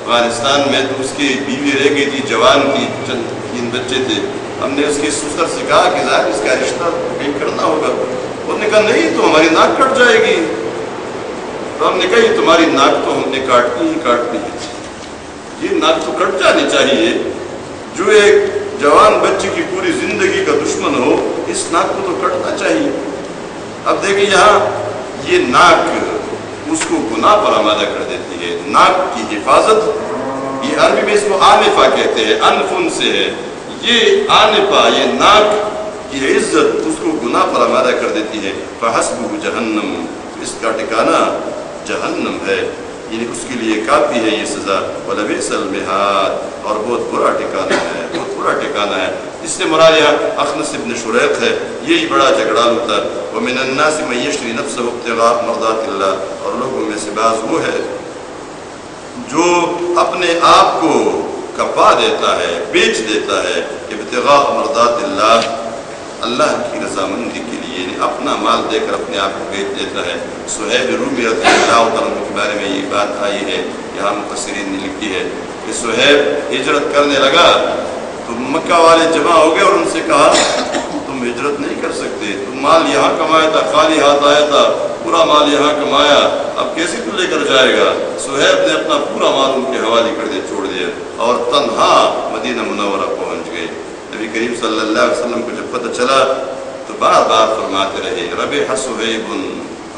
افغانستان میں، تو اس کی بیوی رہ گئی تھی، جوان تھی، 3 بچے تھے. ہم نے اس کی سسر سے کہا کہ ظاہر اس کا رشتہ کہیں کرنا ہوگا. انہوں نے کہا نہیں، تو ہماری ناک کٹ جائے گی. تو ہم نے کہا یہ تمہاری ناک تو ہم نے کاٹنی ہے، یہ ناک تو کٹ جانی چاہیے. جو ایک جوان بچے کی پوری زندگی کا دشمن ہو، اس ناک کو تو کٹنا چاہیے. اب دیکھیں یہاں یہ ناک اس کو گناہ پر آمادہ کر دیتی ہے. ناک کی حفاظت، یہ عربی میں اس کو آنفہ کہتے ہیں، انفن سے ہے. یہ آنفہ، یہ ناک کی عزت اس کو گناہ پر آمادہ کر دیتی ہے. فحسبہ جہنم، اس کا ٹھکانہ جہنم ہے، یعنی اس کے لیے کافی ہے یہ سزا. وَلَبِئْسَ الْمِہَادُ، اور بہت برا ٹھکانہ ہے، بہت برا ٹھکانہ ہے. اس سے مراد یہاں اخنس ابن شریق ہے، یہی بڑا جھگڑالو تھا. وَمِنَ النَّاسِ مَن يَشْرِي نَفْسَهُ ابْتِغَاءَ مَرْضَاتِ اللَّهِ، اور لوگوں میں سے بعض وہ ہے جو اپنے آپ کو کپا دیتا ہے، بیچ دیتا ہے، ابتغاء مرضات اللہ، اللہ کی رضامندی کے لیے، یعنی اپنا مال دے کر اپنے آپ کو بیچ دیتا ہے. صہیب رومی رضی اللہ عنہ کے بارے میں یہ بات آئی ہے، یہاں مفسرین نے لکھی ہے کہ صہیب ہجرت کرنے لگا تو مکہ والے جمع ہو گئے اور ان سے کہا تم ہجرت نہیں کر سکتے، تم مال یہاں کمایا تھا، خالی ہاتھ آیا تھا، پورا مال یہاں کمایا، اب کیسے تو لے کر جائے گا. صہیب نے اپنا پورا مال ان کے حوالے کر دیا، چھوڑ دیا، اور تنہا مدینہ منورہ پہنچ گئے. نبی کریم صلی اللہ علیہ وسلم کو جب پتہ چلا تو بار بار فرماتے رہے، ربح صہیب،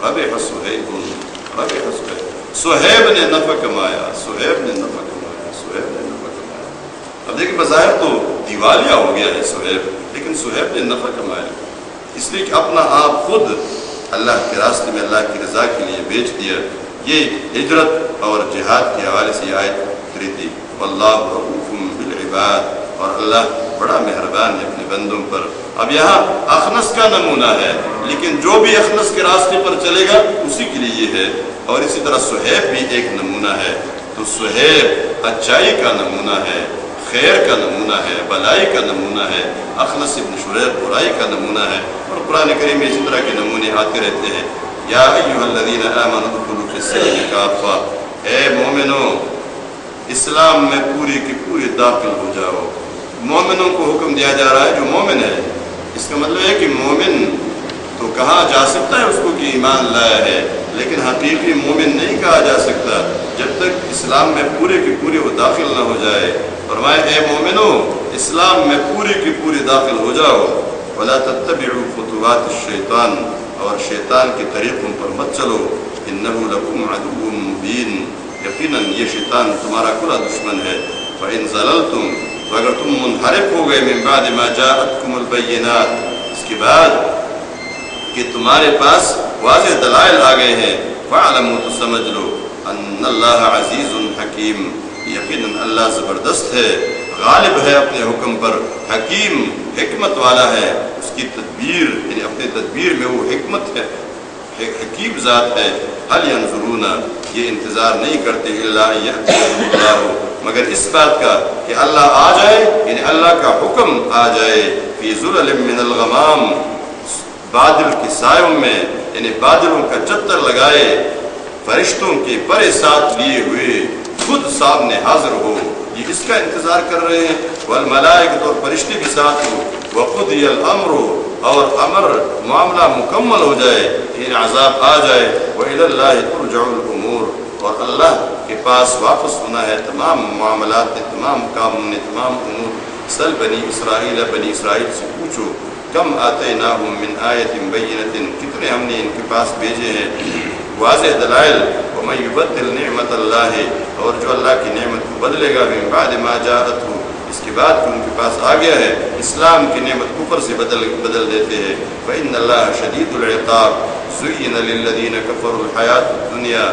ربح صہیب، ربح صہیب. صہیب نے نفع کمایا، صہیب نے نفع کمایا، صہیب نے نفع کمایا. اب دیکھیں بظاہر تو دیوالیہ ہو گیا ہے صہیب، لیکن صہیب نے نفع کمایا، اس لیے کہ اپنا آپ خود اللہ کے راستے میں اللہ کی رضا کے لیے بیچ دیا۔ یہ ہجرت اور جہاد کے حوالے سے یہ آیت اتری تھی۔ واللہ رؤوف بالعباد، اور اللہ بڑا مہربان ہے اپنے بندوں پر۔ اب یہاں اخنس کا نمونہ ہے، لیکن جو بھی اخنس کے راستے پر چلے گا اسی کے لیے یہ ہے، اور اسی طرح صہیب بھی ایک نمونہ ہے۔ تو صہیب اچائی کا نمونہ ہے، خیر کا نمونہ ہے، بلائی کا نمونہ ہے۔ اخنس ابن شریح برائی کا نمونہ ہے، اور قرآن کریم میں اسی طرح کے نمونے آتے رہتے ہیں۔ یا ایھا الذین آمنوا ادخلوا فی السلم کافہ، اے مومنو اسلام میں پوری کی پوری داخل ہو جاؤ۔ مومنوں کو حکم دیا جا رہا ہے جو مومن ہے، اس کا مطلب ہے کہ مومن تو کہا جا سکتا ہے اس کو کہ ایمان لایا ہے، لیکن حقیقی مومن نہیں کہا جا سکتا جب تک اسلام میں پورے کی پوری وہ داخل نہ ہو جائے۔ فرمائے اے مومنو اسلام میں پوری کی پوری داخل ہو جاؤ۔ ولا تتبعوا خطوات الشیطان، اور شیطان کے طریقوں پر مت چلو۔ انہ لکم عدو مبین، یقیناً یہ شیطان تمہارا کھلا دشمن ہے۔ فإن زللتم، تو اگر تم منحرف ہو گئے من بعد ما جاءتکم البینات، اس کے بعد کہ تمہارے پاس واضح دلائل آ گئے ہیں، فاعلموا، تو سمجھ لو ان اللہ عزیز حکیم، یقیناً اللہ زبردست ہے، غالب ہے اپنے حکم پر، حکیم حکمت والا ہے، اس کی تدبیر یعنی اپنے تدبیر میں وہ حکمت ہے، حکیم ذات ہے۔ هل ينظرون، یہ انتظار نہیں کرتے، الا ان یأتیہم اللہ، مگر اس بات کا کہ اللہ آ جائے، یعنی اللہ کا حکم آ جائے، فی ظلل من الغمام، بادل کے سایوں میں، یعنی بادلوں کا چتر لگائے، فرشتوں کے پرے ساتھ لیے ہوئے خود سامنے حاضر ہو، یہ اس کا انتظار کر رہے ہیں۔ والملائکۃ، اور فرشتے بھی ساتھ ہو، وقضی الامر، اور امر معاملہ مکمل ہو جائے، یہ عذاب آ جائے، وإلی اللہ ترجع الامور، اور اللہ کے پاس واپس ہونا ہے تمام معاملات، تمام کاموں نے، تمام امور۔ سل بنی اسرائیل، بنی اسرائیل سے پوچھو، کم آتیناہم من آیت بینۃ، کتنے ہم نے ان کے پاس بھیجے ہیں واضح دلائل۔ ومن یبدل نعمت اللہ، اور جو اللہ کی نعمت کو بدلے گا، من بعد ما جاءتہ، اس کے بعد کہ ان کے پاس آ گیا ہے، اسلام کی نعمت کفر سے بدل دیتے ہیں۔ فإن اللہ شدید العقاب، زین للذین کفروا الحیات الدنیا،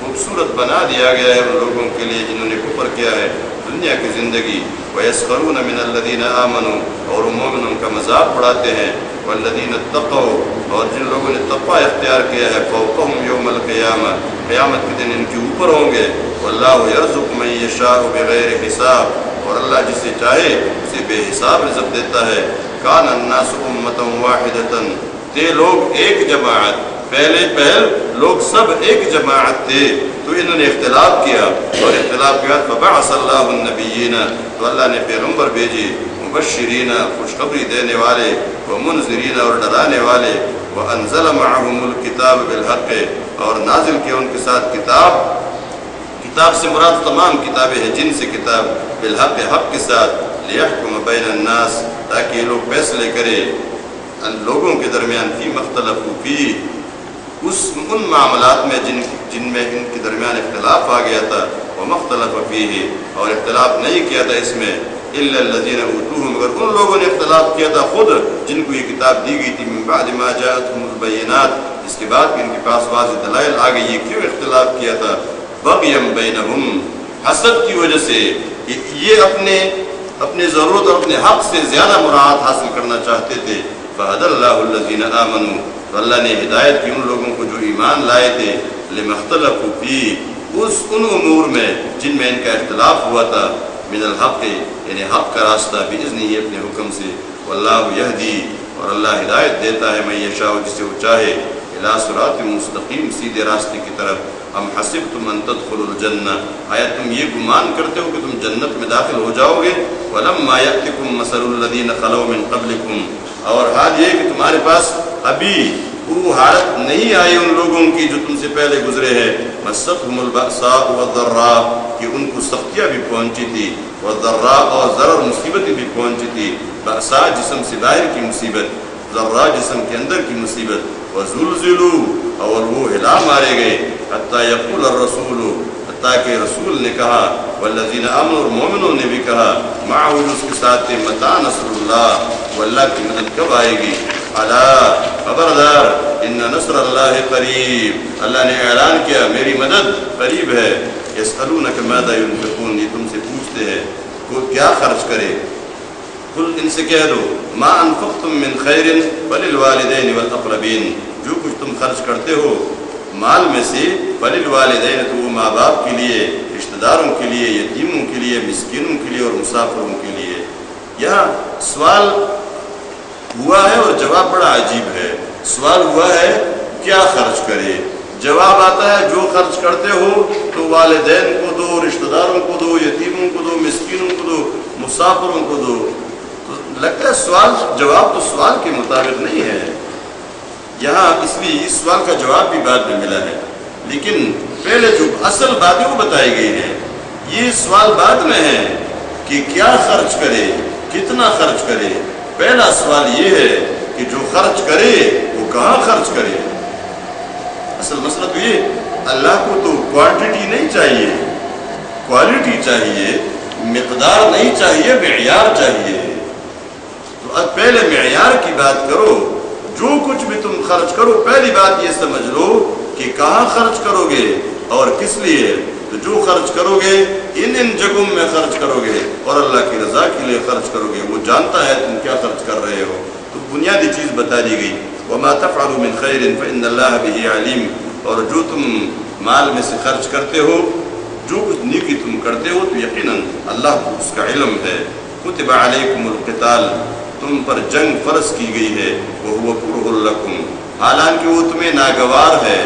خوبصورت بنا دیا گیا ہے ان لوگوں کے لیے جنہوں نے کفر کیا ہے دنیا کی زندگی۔ وَيَسْخَرُونَ مِنَ الَّذِينَ آمَنُوا، اور مومنوں کا مذاق اڑاتے ہیں۔ وَالَّذِينَ اتَّقَوْا، اور جن لوگوں نے تقوی اختیار کیا ہے، فَوْقَهُمْ يَوْمَ الْقِيَامَةِ، قیامت کے دن ان کے اوپر ہوں گے۔ وَاللَّهُ يَرْزُقُ مَن يَشَاءُ بِغَيْرِ حِسَابٍ، اور اللہ جسے چاہے اسے بے حساب رزق دیتا ہے۔ كَانَ النَّاسُ أُمَّةً وَاحِدَةً، تھے لوگ ایک جماعت، پہل لوگ سب ایک جماعت تھے، تو انہوں نے اختلاف کیا، اور اختلاف کیا فبعث اللہ النبیین، تو اللہ نے پیغمبر بھیجے، مبشرین، خوشخبری دینے والے، ومنذرین، اور ڈرانے والے، وانزل معهم الکتاب بالحق، اور نازل کیا ان کے ساتھ کتاب سے مراد تمام کتابیں ہیں، جن سے کتاب، بالحق، حق کے ساتھ، لیحکم بین الناس، تاکہ لوگ فیصلے کرے ان لوگوں کے درمیان، فی مختلف فی، ان معاملات میں جن میں ان کے درمیان اختلاف آ گیا تھا، ومختلف فیہ، اور اختلاف نہیں کیا تھا اس میں، الا الذین اوتوہ، مگر ان لوگوں نے اختلاف کیا تھا خود جن کو یہ کتاب دی گئی تھی، من بعد ما جاءتهم البینات، اس کے بعد کہ ان کے پاس واضح دلائل آ گئی۔ یہ کیوں اختلاف کیا تھا؟ بغیم بینہم، حسد کی وجہ سے، یہ اپنے ضرورت اور اپنے حق سے زیادہ مراعات حاصل کرنا چاہتے تھے۔ فَهَدَى اللَّهُ الَّذِينَ آمَنُوا، تو اللہ نے ہدایت کی ان لوگوں کو جو ایمان لائے تھے، لِمَا اخْتَلَفُوا فِيهِ، ان امور میں جن میں ان کا اختلاف ہوا تھا، من الحق، یعنی حق کا راستہ، بِإِذْنِهِ، اپنے حکم سے، وَاللَّهُ يَهْدِي، اور اللہ ہدایت دیتا ہے، مَن يَشَاءُ، جسے وہ چاہے، إِلَىٰ صِرَاطٍ مستقیم، سیدھے راستے کی طرف۔ ام حسبتم ان تدخلوا الجنہ، آیا تم یہ گمان کرتے ہو کہ تم جنت میں داخل ہو جاؤ گے؟ وَلَمَّا يَأْتِكُم مَثَلُ الَّذِينَ خَلَوْا مِن قَبْلِكُمْ، اور حال یہ کہ تمہارے پاس ابھی وہ حالت نہیں آئی ان لوگوں کی جو تم سے پہلے گزرے ہیں، مَسَّتْهُمُ الْبَأْسَاءُ وَالضَّرَّاءُ، کہ ان کو سختیاں بھی پہنچی تھی، وَالضَّرَّاءُ، اور ضرر مصیبتیں بھی پہنچی تھی، بأساء جسم سے باہر کی مصیبت، ضراء جسم کے اندر کی مصیبت، وَزُلْزِلُوا، اور وہ ہلا مارے گئے، حتیٰ یقول الرسول، حتیٰ کہ رسول نے کہا، والذین آمنوا، اور مومنوں نے بھی کہا، معه اس کے ساتھ متى نصر اللہ، وہ اللہ کی مدد کب آئے گی. الا خبردار ان نصر اللہ قریب، اللہ نے اعلان کیا میری مدد قریب ہے. یسألونک ماذا ينفقون، یہ تم سے پوچھتے ہیں کو کیا خرچ کرے. قل ان سے کہہ دو ما انفقتم من خیر فللوالدین والاقربین، جو کچھ تم خرچ کرتے ہو مال میں سے فللوالدین تو وہ ماں باپ کے لیے، رشتہ داروں کے لیے، یتیموں کے لیے، مسکینوں کے لیے اور مسافروں کے لیے. یہاں سوال ہوا ہے اور جواب بڑا عجیب ہے. سوال ہوا ہے کیا خرچ کرے، جواب آتا ہے جو خرچ کرتے ہو تو والدین کو دو، رشتہ داروں کو دو، یتیموں کو دو، مسکینوں کو دو، مسافروں کو دو. تو لگتا ہے سوال جواب تو سوال کے مطابق نہیں ہے. یہاں اس لیے اس سوال کا جواب بھی بعد میں ملا ہے، لیکن پہلے جو اصل باتیں وہ بتائی گئی ہیں. یہ سوال بعد میں ہے کہ کیا خرچ کرے، کتنا خرچ کرے. پہلا سوال یہ ہے کہ جو خرچ کرے وہ کہاں خرچ کرے. اصل مسئلہ تو یہ اللہ کو تو کوانٹٹی نہیں چاہیے، کوالٹی چاہیے، مقدار نہیں چاہیے، معیار چاہیے. تو اب پہلے معیار کی بات کرو. جو کچھ بھی تم خرچ کرو پہلی بات یہ سمجھ لو کہ کہاں خرچ کرو گے اور کس لیے. تو جو خرچ کرو گے ان جگہوں میں خرچ کرو گے اور اللہ کی رضا کے لیے خرچ کرو گے. وہ جانتا ہے تم کیا خرچ کر رہے ہو. تو بنیادی چیز بتا دی گئی. وما تفعلوا من خیر فإن اللہ به علیم. اور جو تم مال میں سے خرچ کرتے ہو، جو کچھ نیکی تم کرتے ہو تو یقیناً اللہ کو اس کا علم ہے. کتب علیکم القتال، تم پر جنگ فرض کی گئی ہے. وہو کرہ لکم، حالانکہ وہ تمہیں ناگوار ہے.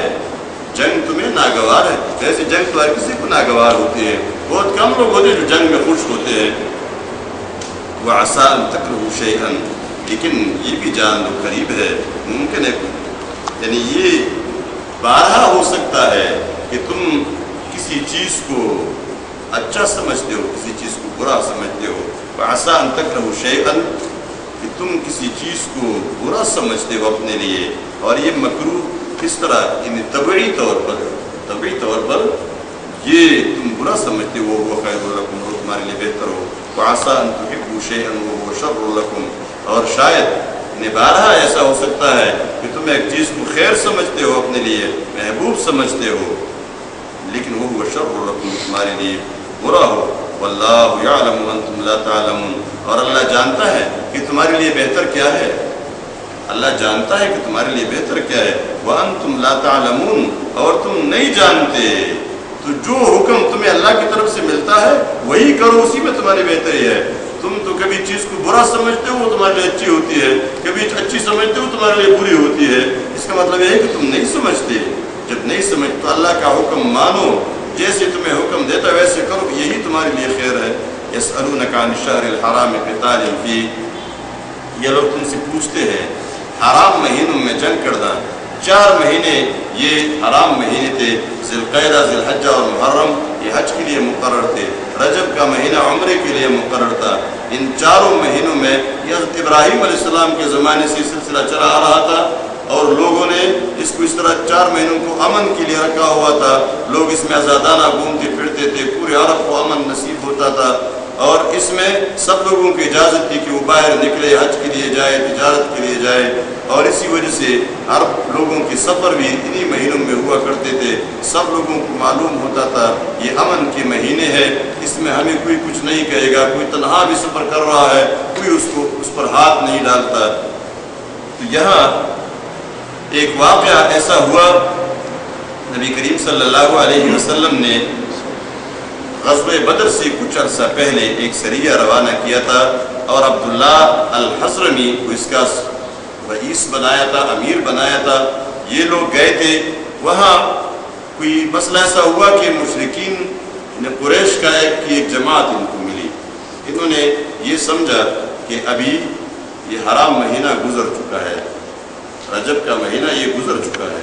جنگ تمہیں ناگوار ہے. جیسے جنگ تو ہر کسی کو ناگوار ہوتی ہے، بہت کم لوگ ہوتے ہیں جو جنگ میں خوش ہوتے ہیں. وعسى ان تکرہوا شیئا، لیکن یہ بھی جان لو قریب ہے، ممکن ہے یعنی یہ بارہا ہو سکتا ہے کہ تم کسی چیز کو اچھا سمجھتے ہو، کسی چیز کو برا سمجھتے ہو. وعسى ان تکرہوا شیئا، کہ تم کسی چیز کو برا سمجھتے ہو اپنے لیے. اور یہ مکروہ کس طرح، یعنی طبعی طور پر یہ تم برا سمجھتے ہو. وہ خیر لکم، وہ تمہارے لیے بہتر ہو. وعسى ان تحبوا شیئا وهو شر لکم، اور شاید بارہا ایسا ہو سکتا ہے کہ تم ایک چیز کو خیر سمجھتے ہو، اپنے لیے محبوب سمجھتے ہو، لیکن وہ شر لکم، تمہارے لیے برا ہو. واللہ یعلم وانتم لا تعلمون، اور اللہ جانتا ہے کہ تمہارے لیے بہتر کیا ہے. اللہ جانتا ہے کہ تمہارے لیے بہتر کیا ہے. وانتم لا تعلمون، اور تم نہیں جانتے. تو جو حکم تمہیں اللہ کی طرف سے ملتا ہے وہی کرو، اسی میں تمہاری بہتری ہے. تم تو کبھی چیز کو برا سمجھتے ہو وہ تمہارے لیے اچھی ہوتی ہے، کبھی اچھی سمجھتے ہو تمہارے لیے بری ہوتی ہے. اس کا مطلب یہ ہے کہ تم نہیں سمجھتے. جب نہیں سمجھتے تو اللہ کا حکم مانو، جیسے تمہیں حکم دیتا ویسے کرو، یہی تمہارے لیے خیر ہے. یسألونک عن الشہر الحرام قتال فیہ، یہ لوگ تم سے پوچھتے ہیں حرام مہینوں میں جنگ کرنا. 4 مہینے یہ حرام مہینے تھے، ذی القعدہ، ذی الحجہ اور محرم، یہ حج کے لیے مقرر تھے. رجب کا مہینہ عمرے کے لیے مقرر تھا. ان 4 مہینوں میں یہ حضرت ابراہیم علیہ السلام کے زمانے سے سلسلہ چلا آ رہا تھا، اور لوگوں نے اس کو اس طرح 4 مہینوں کو امن کے لیے رکھا ہوا تھا. لوگ اس میں آزادانہ گھومتے پھرتے تھے، پورے عرب کو امن نصیب ہوتا تھا. اور اس میں سب لوگوں کی اجازت تھی کہ وہ باہر نکلے، حج کے لیے جائے، تجارت کے لیے جائے. اور اسی وجہ سے عرب لوگوں کے سفر بھی انہی مہینوں میں ہوا کرتے تھے. سب لوگوں کو معلوم ہوتا تھا یہ امن کے مہینے ہیں، اس میں ہمیں کوئی کچھ نہیں کہے گا. کوئی تنہا بھی سفر کر رہا ہے کوئی اس پر ہاتھ نہیں ڈالتا. تو یہاں ایک واقعہ ایسا ہوا، نبی کریم صلی اللہ علیہ وسلم نے غزوہ بدر سے کچھ عرصہ پہلے ایک سریہ روانہ کیا تھا، اور عبداللہ الحضرمی کو اس کا رئیس بنایا تھا، امیر بنایا تھا. یہ لوگ گئے تھے وہاں. کوئی مسئلہ ایسا ہوا کہ مشرکین قریش کا ایک جماعت ان کو ملی. انہوں نے یہ سمجھا کہ ابھی یہ حرام مہینہ گزر چکا ہے، رجب کا مہینہ یہ گزر چکا ہے،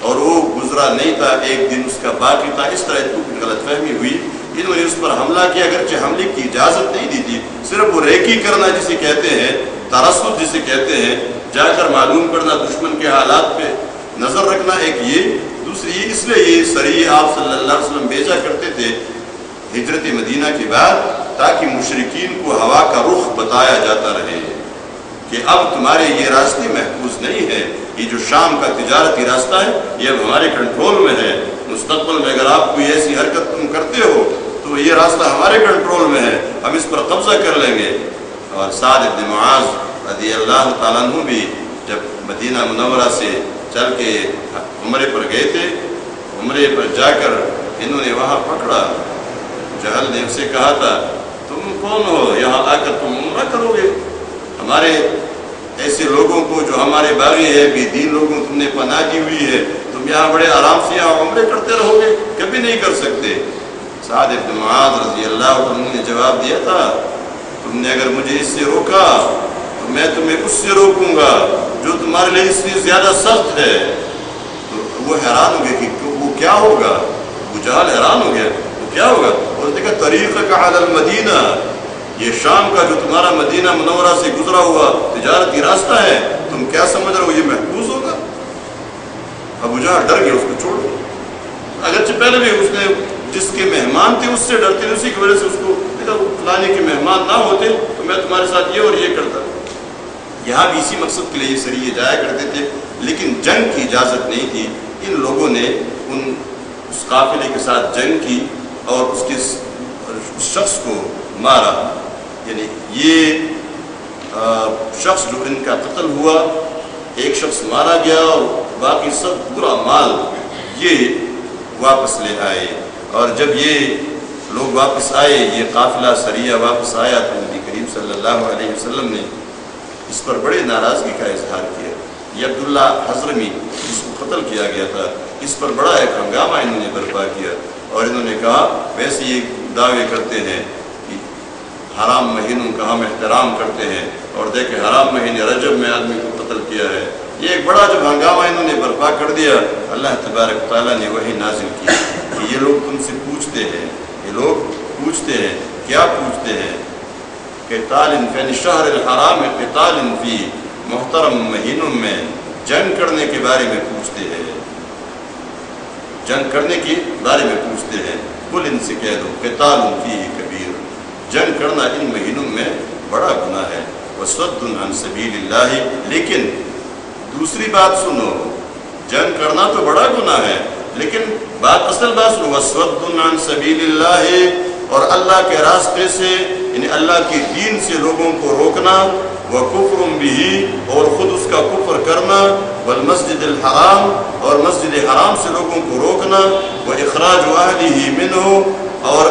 اور وہ گزرا نہیں تھا، ایک دن اس کا باقی تھا. اس طرح ان کو غلط فہمی ہوئی، انہوں نے اس پر حملہ کیا. اگرچہ حملے کی اجازت نہیں دی تھی، صرف وہ ریکی کرنا جسے کہتے ہیں، ترصد جسے کہتے ہیں، جا کر معلوم کرنا، دشمن کے حالات پہ نظر رکھنا. ایک یہ، دوسری اس لیے یہ سریہ آپ صلی اللہ علیہ وسلم بھیجا کرتے تھے ہجرت مدینہ کے بعد، تاکہ مشرکین کو ہوا کا رخ بتایا جاتا رہے کہ اب تمہارے یہ راستے محفوظ نہیں ہے، یہ جو شام کا تجارتی راستہ ہے یہ اب ہمارے کنٹرول میں ہے، مستقبل میں اگر آپ کوئی ایسی حرکت تم کرتے ہو تو یہ راستہ ہمارے کنٹرول میں ہے، ہم اس پر قبضہ کر لیں گے۔ اور سعد بن معاذ رضی اللہ تعالیٰ عنہ بھی جب مدینہ منورہ سے چل کے عمرے پر گئے تھے، عمرے پر جا کر انہوں نے وہاں پکڑا، جہل نے اسے کہا تھا تم کون ہو، یہاں آ کر تم عمرہ کرو گے؟ ہمارے ایسے لوگوں کو جو ہمارے باغی ہے بے دین لوگوں تم نے پناہ دی ہوئی ہے، تم یہاں بڑے آرام سے یہاں عمرے کرتے رہو گے؟ کبھی نہیں کر سکتے۔ سعد بن معاذ رضی اللہ عنہ نے جواب دیا تھا تم نے اگر مجھے اس سے روکا تو میں تمہیں اس سے روکوں گا جو تمہارے لیے اس سے زیادہ سخت ہے۔ تو وہ حیران ہو گیا کہ وہ کیا ہوگا، ابو جہل حیران ہو گیا وہ کیا ہوگا؟ اور اس نے کہا طریقک علی المدینہ، یہ شام کا جو تمہارا مدینہ منورہ سے گزرا ہوا تجارتی راستہ ہے تم کیا سمجھ رہے ہو یہ محفوظ ہوگا؟ ابو جہل ڈر گیا، اس کو چھوڑ دو۔ اگرچہ پہلے بھی اس نے جس کے مہمان تھے اس سے ڈرتے تھے، اسی کی وجہ سے اس کو دیکھا فلانے کے مہمان نہ ہوتے تو میں تمہارے ساتھ یہ اور یہ کرتا۔ یہاں بھی اسی مقصد کے لیے یہ سریے جایا کرتے تھے، لیکن جنگ کی اجازت نہیں تھی۔ ان لوگوں نے اس قافلے کے ساتھ جنگ کی اور اس کے شخص کو مارا، یعنی یہ شخص جو ان کا قتل ہوا، ایک شخص مارا گیا اور باقی سب پورا مال یہ واپس لے آئے۔ اور جب یہ لوگ واپس آئے، یہ قافلہ سریہ واپس آیا تو نبی کریم صلی اللہ علیہ وسلم نے اس پر بڑے ناراضگی کا اظہار کیا۔ یہ عبداللہ حضرمی جس کو قتل کیا گیا تھا، اس پر بڑا ایک ہنگامہ انہوں نے برپا کیا اور انہوں نے کہا ویسے یہ دعوے کرتے ہیں کہ حرام مہینوں کا ہم احترام کرتے ہیں اور دیکھیں حرام مہینے رجب میں آدمی کو قتل کیا ہے۔ یہ ایک بڑا جب ہنگامہ انہوں نے برپا کر دیا، اللہ تبارک تعالیٰ نے وحی نازل کی کہ یہ لوگ تم سے پوچھتے ہیں، یہ لوگ پوچھتے ہیں، کیا پوچھتے ہیں؟ قتال فی شہر الحرام قتال فی، محترم مہینوں میں جنگ کرنے کے بارے میں پوچھتے ہیں، جنگ کرنے کے بارے میں پوچھتے ہیں۔ قل ان سے کہہ دو قتال فیہ کبیر، جنگ کرنا ان مہینوں میں بڑا گناہ ہے، وصد عن سبیل اللہ، لیکن دوسری بات سنو، جنگ کرنا تو بڑا گناہ ہے لیکن اصل بات سنو، وصد عن سبیل اللہ، اور اللہ کے راستے سے یعنی اللہ کے دین سے لوگوں کو روکنا، وکفر بہ، اور خود اس کا کفر کرنا، والمسجد الحرام، اور مسجد حرام سے لوگوں کو روکنا، واخراج اہلہ منہ، اور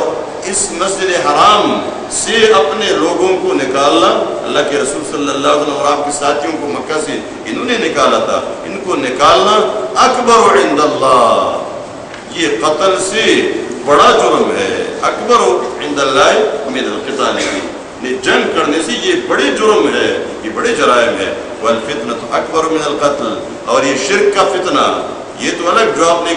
اس مسجد حرام سے اپنے لوگوں کو نکالنا۔ اللہ کے رسول صلی اللہ علیہ وسلم اور آپ کے ساتھیوں کو مکہ سے انہوں نے نکالا تھا، ان کو نکالنا اکبر عند اللہ، یہ قتل سے بڑا جرم ہے، اکبر عند اللہ من القتال، جنگ کرنے سے یہ بڑے جرم ہے، یہ بڑے جرائم ہے۔ والفتنة اکبر من القتل، اور یہ شرک کا فتنہ، یہ تو الگ جو آپ کی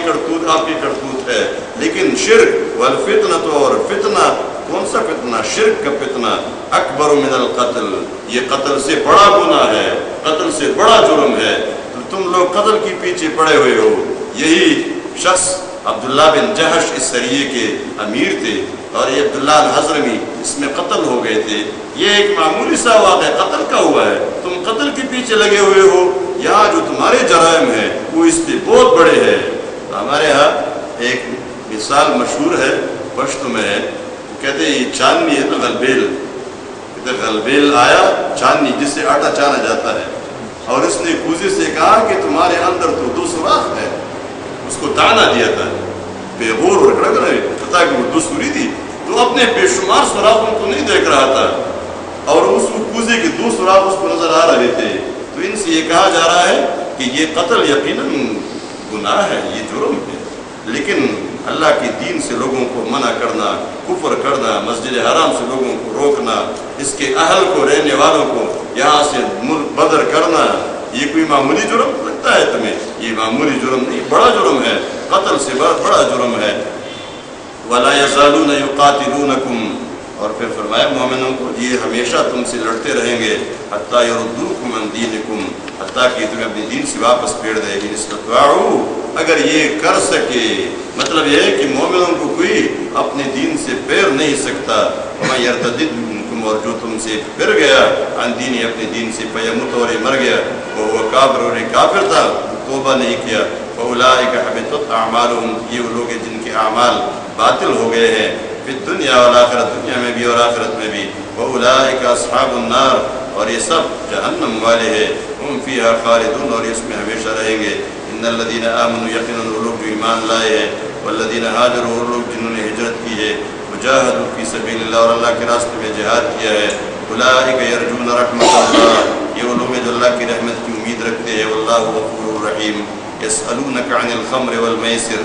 کرتوت ہے، لیکن شرک والفتنة، اور فتنہ کون سا فتنہ؟ شرک کا فتنہ، اکبر من القتل، یہ قتل سے بڑا گناہ ہے، قتل سے بڑا جرم ہے۔ تو تم لوگ قتل کے پیچھے پڑے ہوئے ہو۔ یہی شخص عبداللہ بن جہش اس سریے کے امیر تھے اور یہ عبداللہ الحضرمی اس میں قتل ہو گئے تھے۔ یہ ایک معمولی سا واقعہ قتل کا ہوا ہے، تم قتل کے پیچھے لگے ہوئے ہو، یہاں جو تمہارے جرائم ہیں وہ اس سے بہت بڑے ہیں۔ تو ہمارے ہاں ایک مثال مشہور ہے، پشتو میں ہے، وہ کہتے ہیں یہ چاندنی ہے تو غلبیل، کہتے غلبیل آیا چاندنی جس سے آٹا چانا جاتا ہے، اور اس نے کوزے سے کہا کہ تمہارے اندر تو 2 سوراخ ہے، اس کو تانا دیا تھا بے غور اور رکڑا تاکہ وہ 2 سوری تھی، تو اپنے بے شمار سوراخوں کو نہیں دیکھ رہا تھا اور اس کوزے کے 2 سوراخ اس کو نظر آ رہے تھے۔ تو ان سے یہ کہا جا رہا ہے کہ یہ قتل یقیناً گناہ ہے، یہ جرم ہے، لیکن اللہ کے دین سے لوگوں کو منع کرنا، کفر کرنا، مسجد حرام سے لوگوں کو روکنا، اس کے اہل کو، رہنے والوں کو یہاں سے بدر کرنا، یہ کوئی معمولی جرم لگتا ہے تمہیں؟ یہ معمولی جرم نہیں، بڑا جرم ہے، قتل سے بڑا جرم ہے۔ وَلَا يَزَالُونَ يُقَاتِلُونَكُمْ، اور پھر فرمایا مومنوں کو یہ ہمیشہ تم سے لڑتے رہیں گے، حَتَّى يَرُدُّوكُمْ عَنْ دِينِكُمْ، حتیٰ کہ تمہیں اپنی دین سے واپس پھیر دے۔ اگر یہ کر سکے، مطلب یہ ہے کہ مومنوں کو کوئی اپنے دین سے پھیر نہیں سکتا. وَمَن يَرْتَدِدْ مِنكُمْ اور جو تم سے پھر گیا عن دینی اپنے دین سے فَيَمُتْ اور مر گیا وہ کافر اور کافر تھا توبہ نہیں کیا فَأُولَٰئِكَ حَبِطَتْ أَعْمَالُهُمْ یہ وہ لوگ ہیں جن کے اعمال باطل ہو گئے ہیں فی الدنیا والآخرت دنیا میں بھی اور آخرت میں بھی وَأُولَٰئِكَ أَصْحَابُ النَّارِ اور یہ سب جہنم والے ہیں ہم فیہا خالدون اور اس میں ہمیشہ رہیں گے. ان الذین آمنوا یقیناً وہ لوگ جو ایمان لائے ہیں والذین ہاجروا اور لوگ جنہوں نے ہجرت کی ہے وجاہدوا فی سبیل اللہ اور اللہ کے راستے میں جہاد کیا ہے اولئک یرجون رحمت اللہ یہ وہ لوگ ہیں جو اللہ کی رحمت کی امید رکھتے ہیں واللہ غفور رحیم. یسألونک عن الخمر والمیسر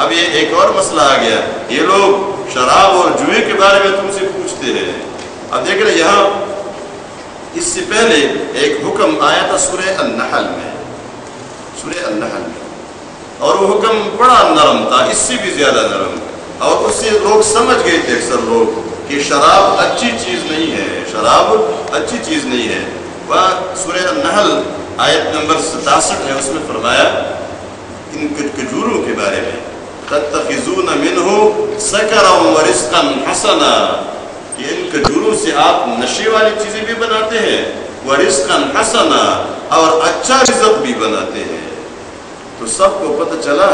اب یہ ایک اور مسئلہ آ گیا. یہ لوگ شراب اور جوئے کے بارے میں تم سے پوچھتے ہیں. اب دیکھ رہے یہاں اس سے پہلے ایک حکم آیا تھا سورہ النحل میں اور وہ حکم بڑا نرم تھا اس سے بھی زیادہ نرم اور اس سے لوگ سمجھ گئے تھے اکثر لوگ کہ شراب اچھی چیز نہیں ہے. وہ سورہ النحل آیت نمبر 67 ہے اس میں فرمایا ان کھجوروں کے بارے میں تتخذون منه سکرا ورزقا حسنا کہ ان کھجوروں سے آپ نشے والی چیزیں بھی بناتے ہیں ورزقا حسنا اور اچھا رزق بھی بناتے ہیں. تو سب کو پتہ چلا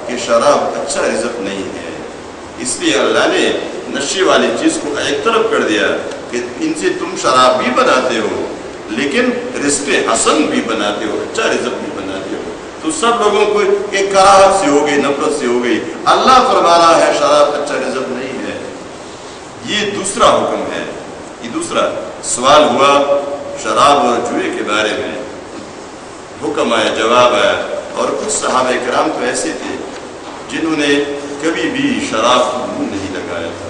کہ شراب اچھا رزق نہیں ہے اس لیے اللہ نے نشے والی چیز کو ایک طرف کر دیا کہ ان سے تم شراب بھی بناتے ہو لیکن رزق حسن بھی بناتے ہو اچھا رزق بھی بناتے ہو. تو سب لوگوں کو ایک کراہت سے ہو گئی نفرت سے ہو گئی. اللہ فرما رہا ہے شراب اچھا رزق نہیں ہے. یہ دوسرا حکم ہے. یہ دوسرا سوال ہوا شراب اور جوئے کے بارے میں حکم آیا جواب آیا اور کچھ صحابہ کرام تو ایسے تھے جنہوں نے کبھی بھی شراب کو منہ نہیں لگایا تھا.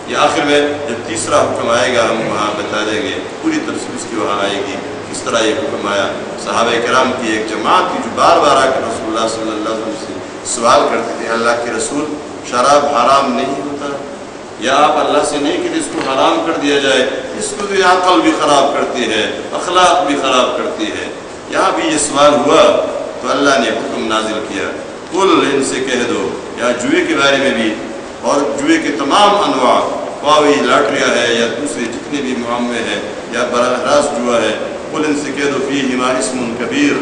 یہ آخر میں جب تیسرا حکم آئے گا ہم وہاں بتا دیں گے پوری تفصیل اس کی وہاں آئے گی کس طرح یہ حکم آیا. صحابہ کرام کی ایک جماعت تھی جو بار بار آ کر رسول اللہ صلی اللہ علیہ وسلم سے سوال کرتے تھے اللہ کے رسول شراب حرام نہیں ہوتا یا آپ اللہ سے نہیں کہ اس کو حرام کر دیا جائے اس کو تو عقل بھی خراب کرتی ہے اخلاق بھی خراب کرتی ہے. یہاں بھی یہ سوال ہوا تو اللہ نے حکم نازل کیا قل ان سے کہہ دو یا جوئے کے بارے میں بھی اور جوئے کے تمام انواع پاوی لاٹریاں ہے یا دوسرے جتنے بھی معاملے ہیں یا براہ راست جوا ہے قل ان سے کہہ دو فیہما اسم کبیر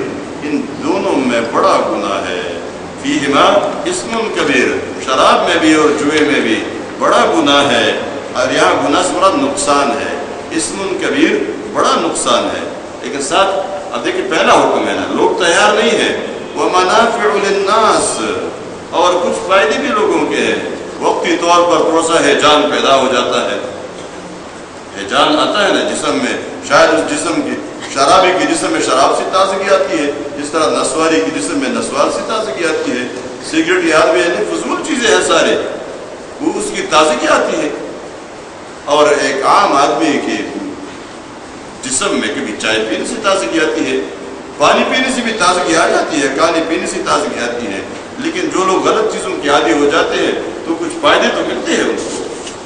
ان دونوں میں بڑا گناہ ہے. فیہما اسم کبیر شراب میں بھی اور جوئے میں بھی بڑا گناہ ہے اور یہاں گناہ سے بڑا نقصان ہے. اسم کبیر بڑا نقصان ہے. لیکن ساتھ اب دیکھیں پہلا حکم ہے نا لوگ تیار نہیں ہیں وَمَنَافِعُ لِلنَّاسِ اور کچھ فائدے بھی لوگوں کے ہیں. وقتی طور پر تھوڑا سا ہیجان پیدا ہو جاتا ہے ہیجان آتا ہے نا جسم میں شاید اس جسم کی شرابی کے جسم میں شراب سے تازگی آتی ہے جس طرح نسواری کے جسم میں نسوار سے تازگی آتی ہے. سگریٹ یاد میں فضول چیزیں ہیں سارے وہ اس کی تازگی آتی ہے. اور ایک عام آدمی کے جسم میں کبھی چائے پینے سے تازگی آتی ہے پانی پینے سے بھی تازگی آ جاتی ہے کھانے پینے سے تازگی آتی ہے. لیکن جو لوگ غلط چیزوں کے عادی ہو جاتے ہیں تو کچھ فائدے تو ملتے ہیں ان کو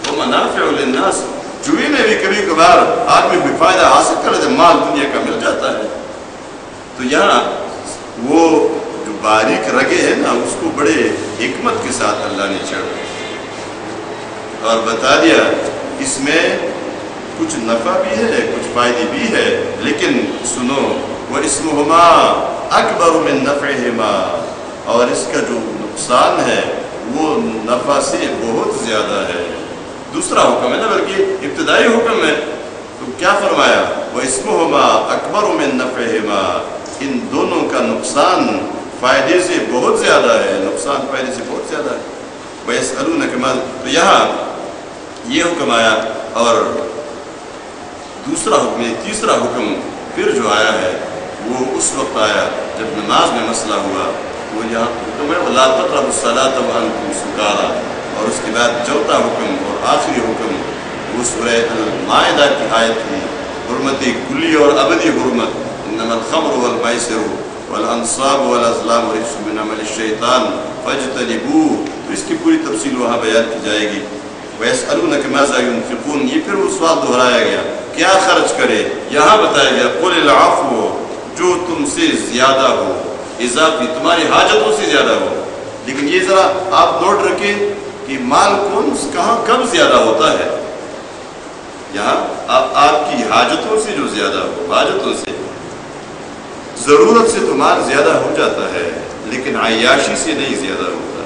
وَمَنَافِعُ لِلنَّاسِ جوئے میں بھی کبھی کبھار آدمی بھی فائدہ حاصل کر لیتے مال دنیا کا مل جاتا ہے. تو یہاں وہ جو باریک رگے ہیں نا اس کو بڑے حکمت کے ساتھ اللہ نے چڑھا اور بتا دیا اس میں کچھ نفع بھی ہے کچھ فائدے بھی ہے لیکن سنو وَإِسْمُهُمَا أَكْبَرُ مِن نَّفْعِهِمَا اور اس کا جو نقصان ہے وہ نفع سے بہت زیادہ ہے. دوسرا حکم ہے نا بلکہ ابتدائی حکم ہے تو کیا فرمایا وَإِسْمُهُمَا أَكْبَرُ مِن نَّفْعِهِمَا ان دونوں کا نقصان فائدے سے بہت زیادہ ہے نقصان فائدے سے بہت زیادہ ہے. وَيَسْأَلُونَكَ مَاذَا تو یہاں یہ حکم آیا اور دوسرا حکم تیسرا حکم پھر جو آیا ہے وہ اس وقت آیا جب نماز میں مسئلہ ہوا وہ یہاں حکم ہے وَلَا تَقْرَبُوا الصَّلَاةَ وَأَنْتُمْ سُكَارَىٰ اور اس کے بعد چوتھا حکم اور آخری حکم وہ سورہ المائدہ کی آیت تھی حرمت کلی اور ابدی حرمت انما الخمر والمیسر والانصاب والازلام رجس من عمل الشیطان فاجتنبوه تو اس کی پوری تفصیل وہاں بیان کی جائے گی. وَيَسْأَلُونَكَ مَاذَا يُنْفِقُونَ یہ پھر وہ سوال دہرایا گیا کیا خرچ کرے. یہاں بتایا گیا قُلِ الْعَفْوُ جو تم سے زیادہ ہو اضافی تمہاری حاجتوں سے زیادہ ہو. لیکن یہ ذرا آپ نوٹ رکھیں کہ مال کون کہاں کب زیادہ ہوتا ہے. یہاں آپ کی حاجتوں سے جو زیادہ ہو، حاجتوں سے، ضرورت سے تو مال زیادہ ہو جاتا ہے لیکن عیاشی سے نہیں زیادہ ہوتا.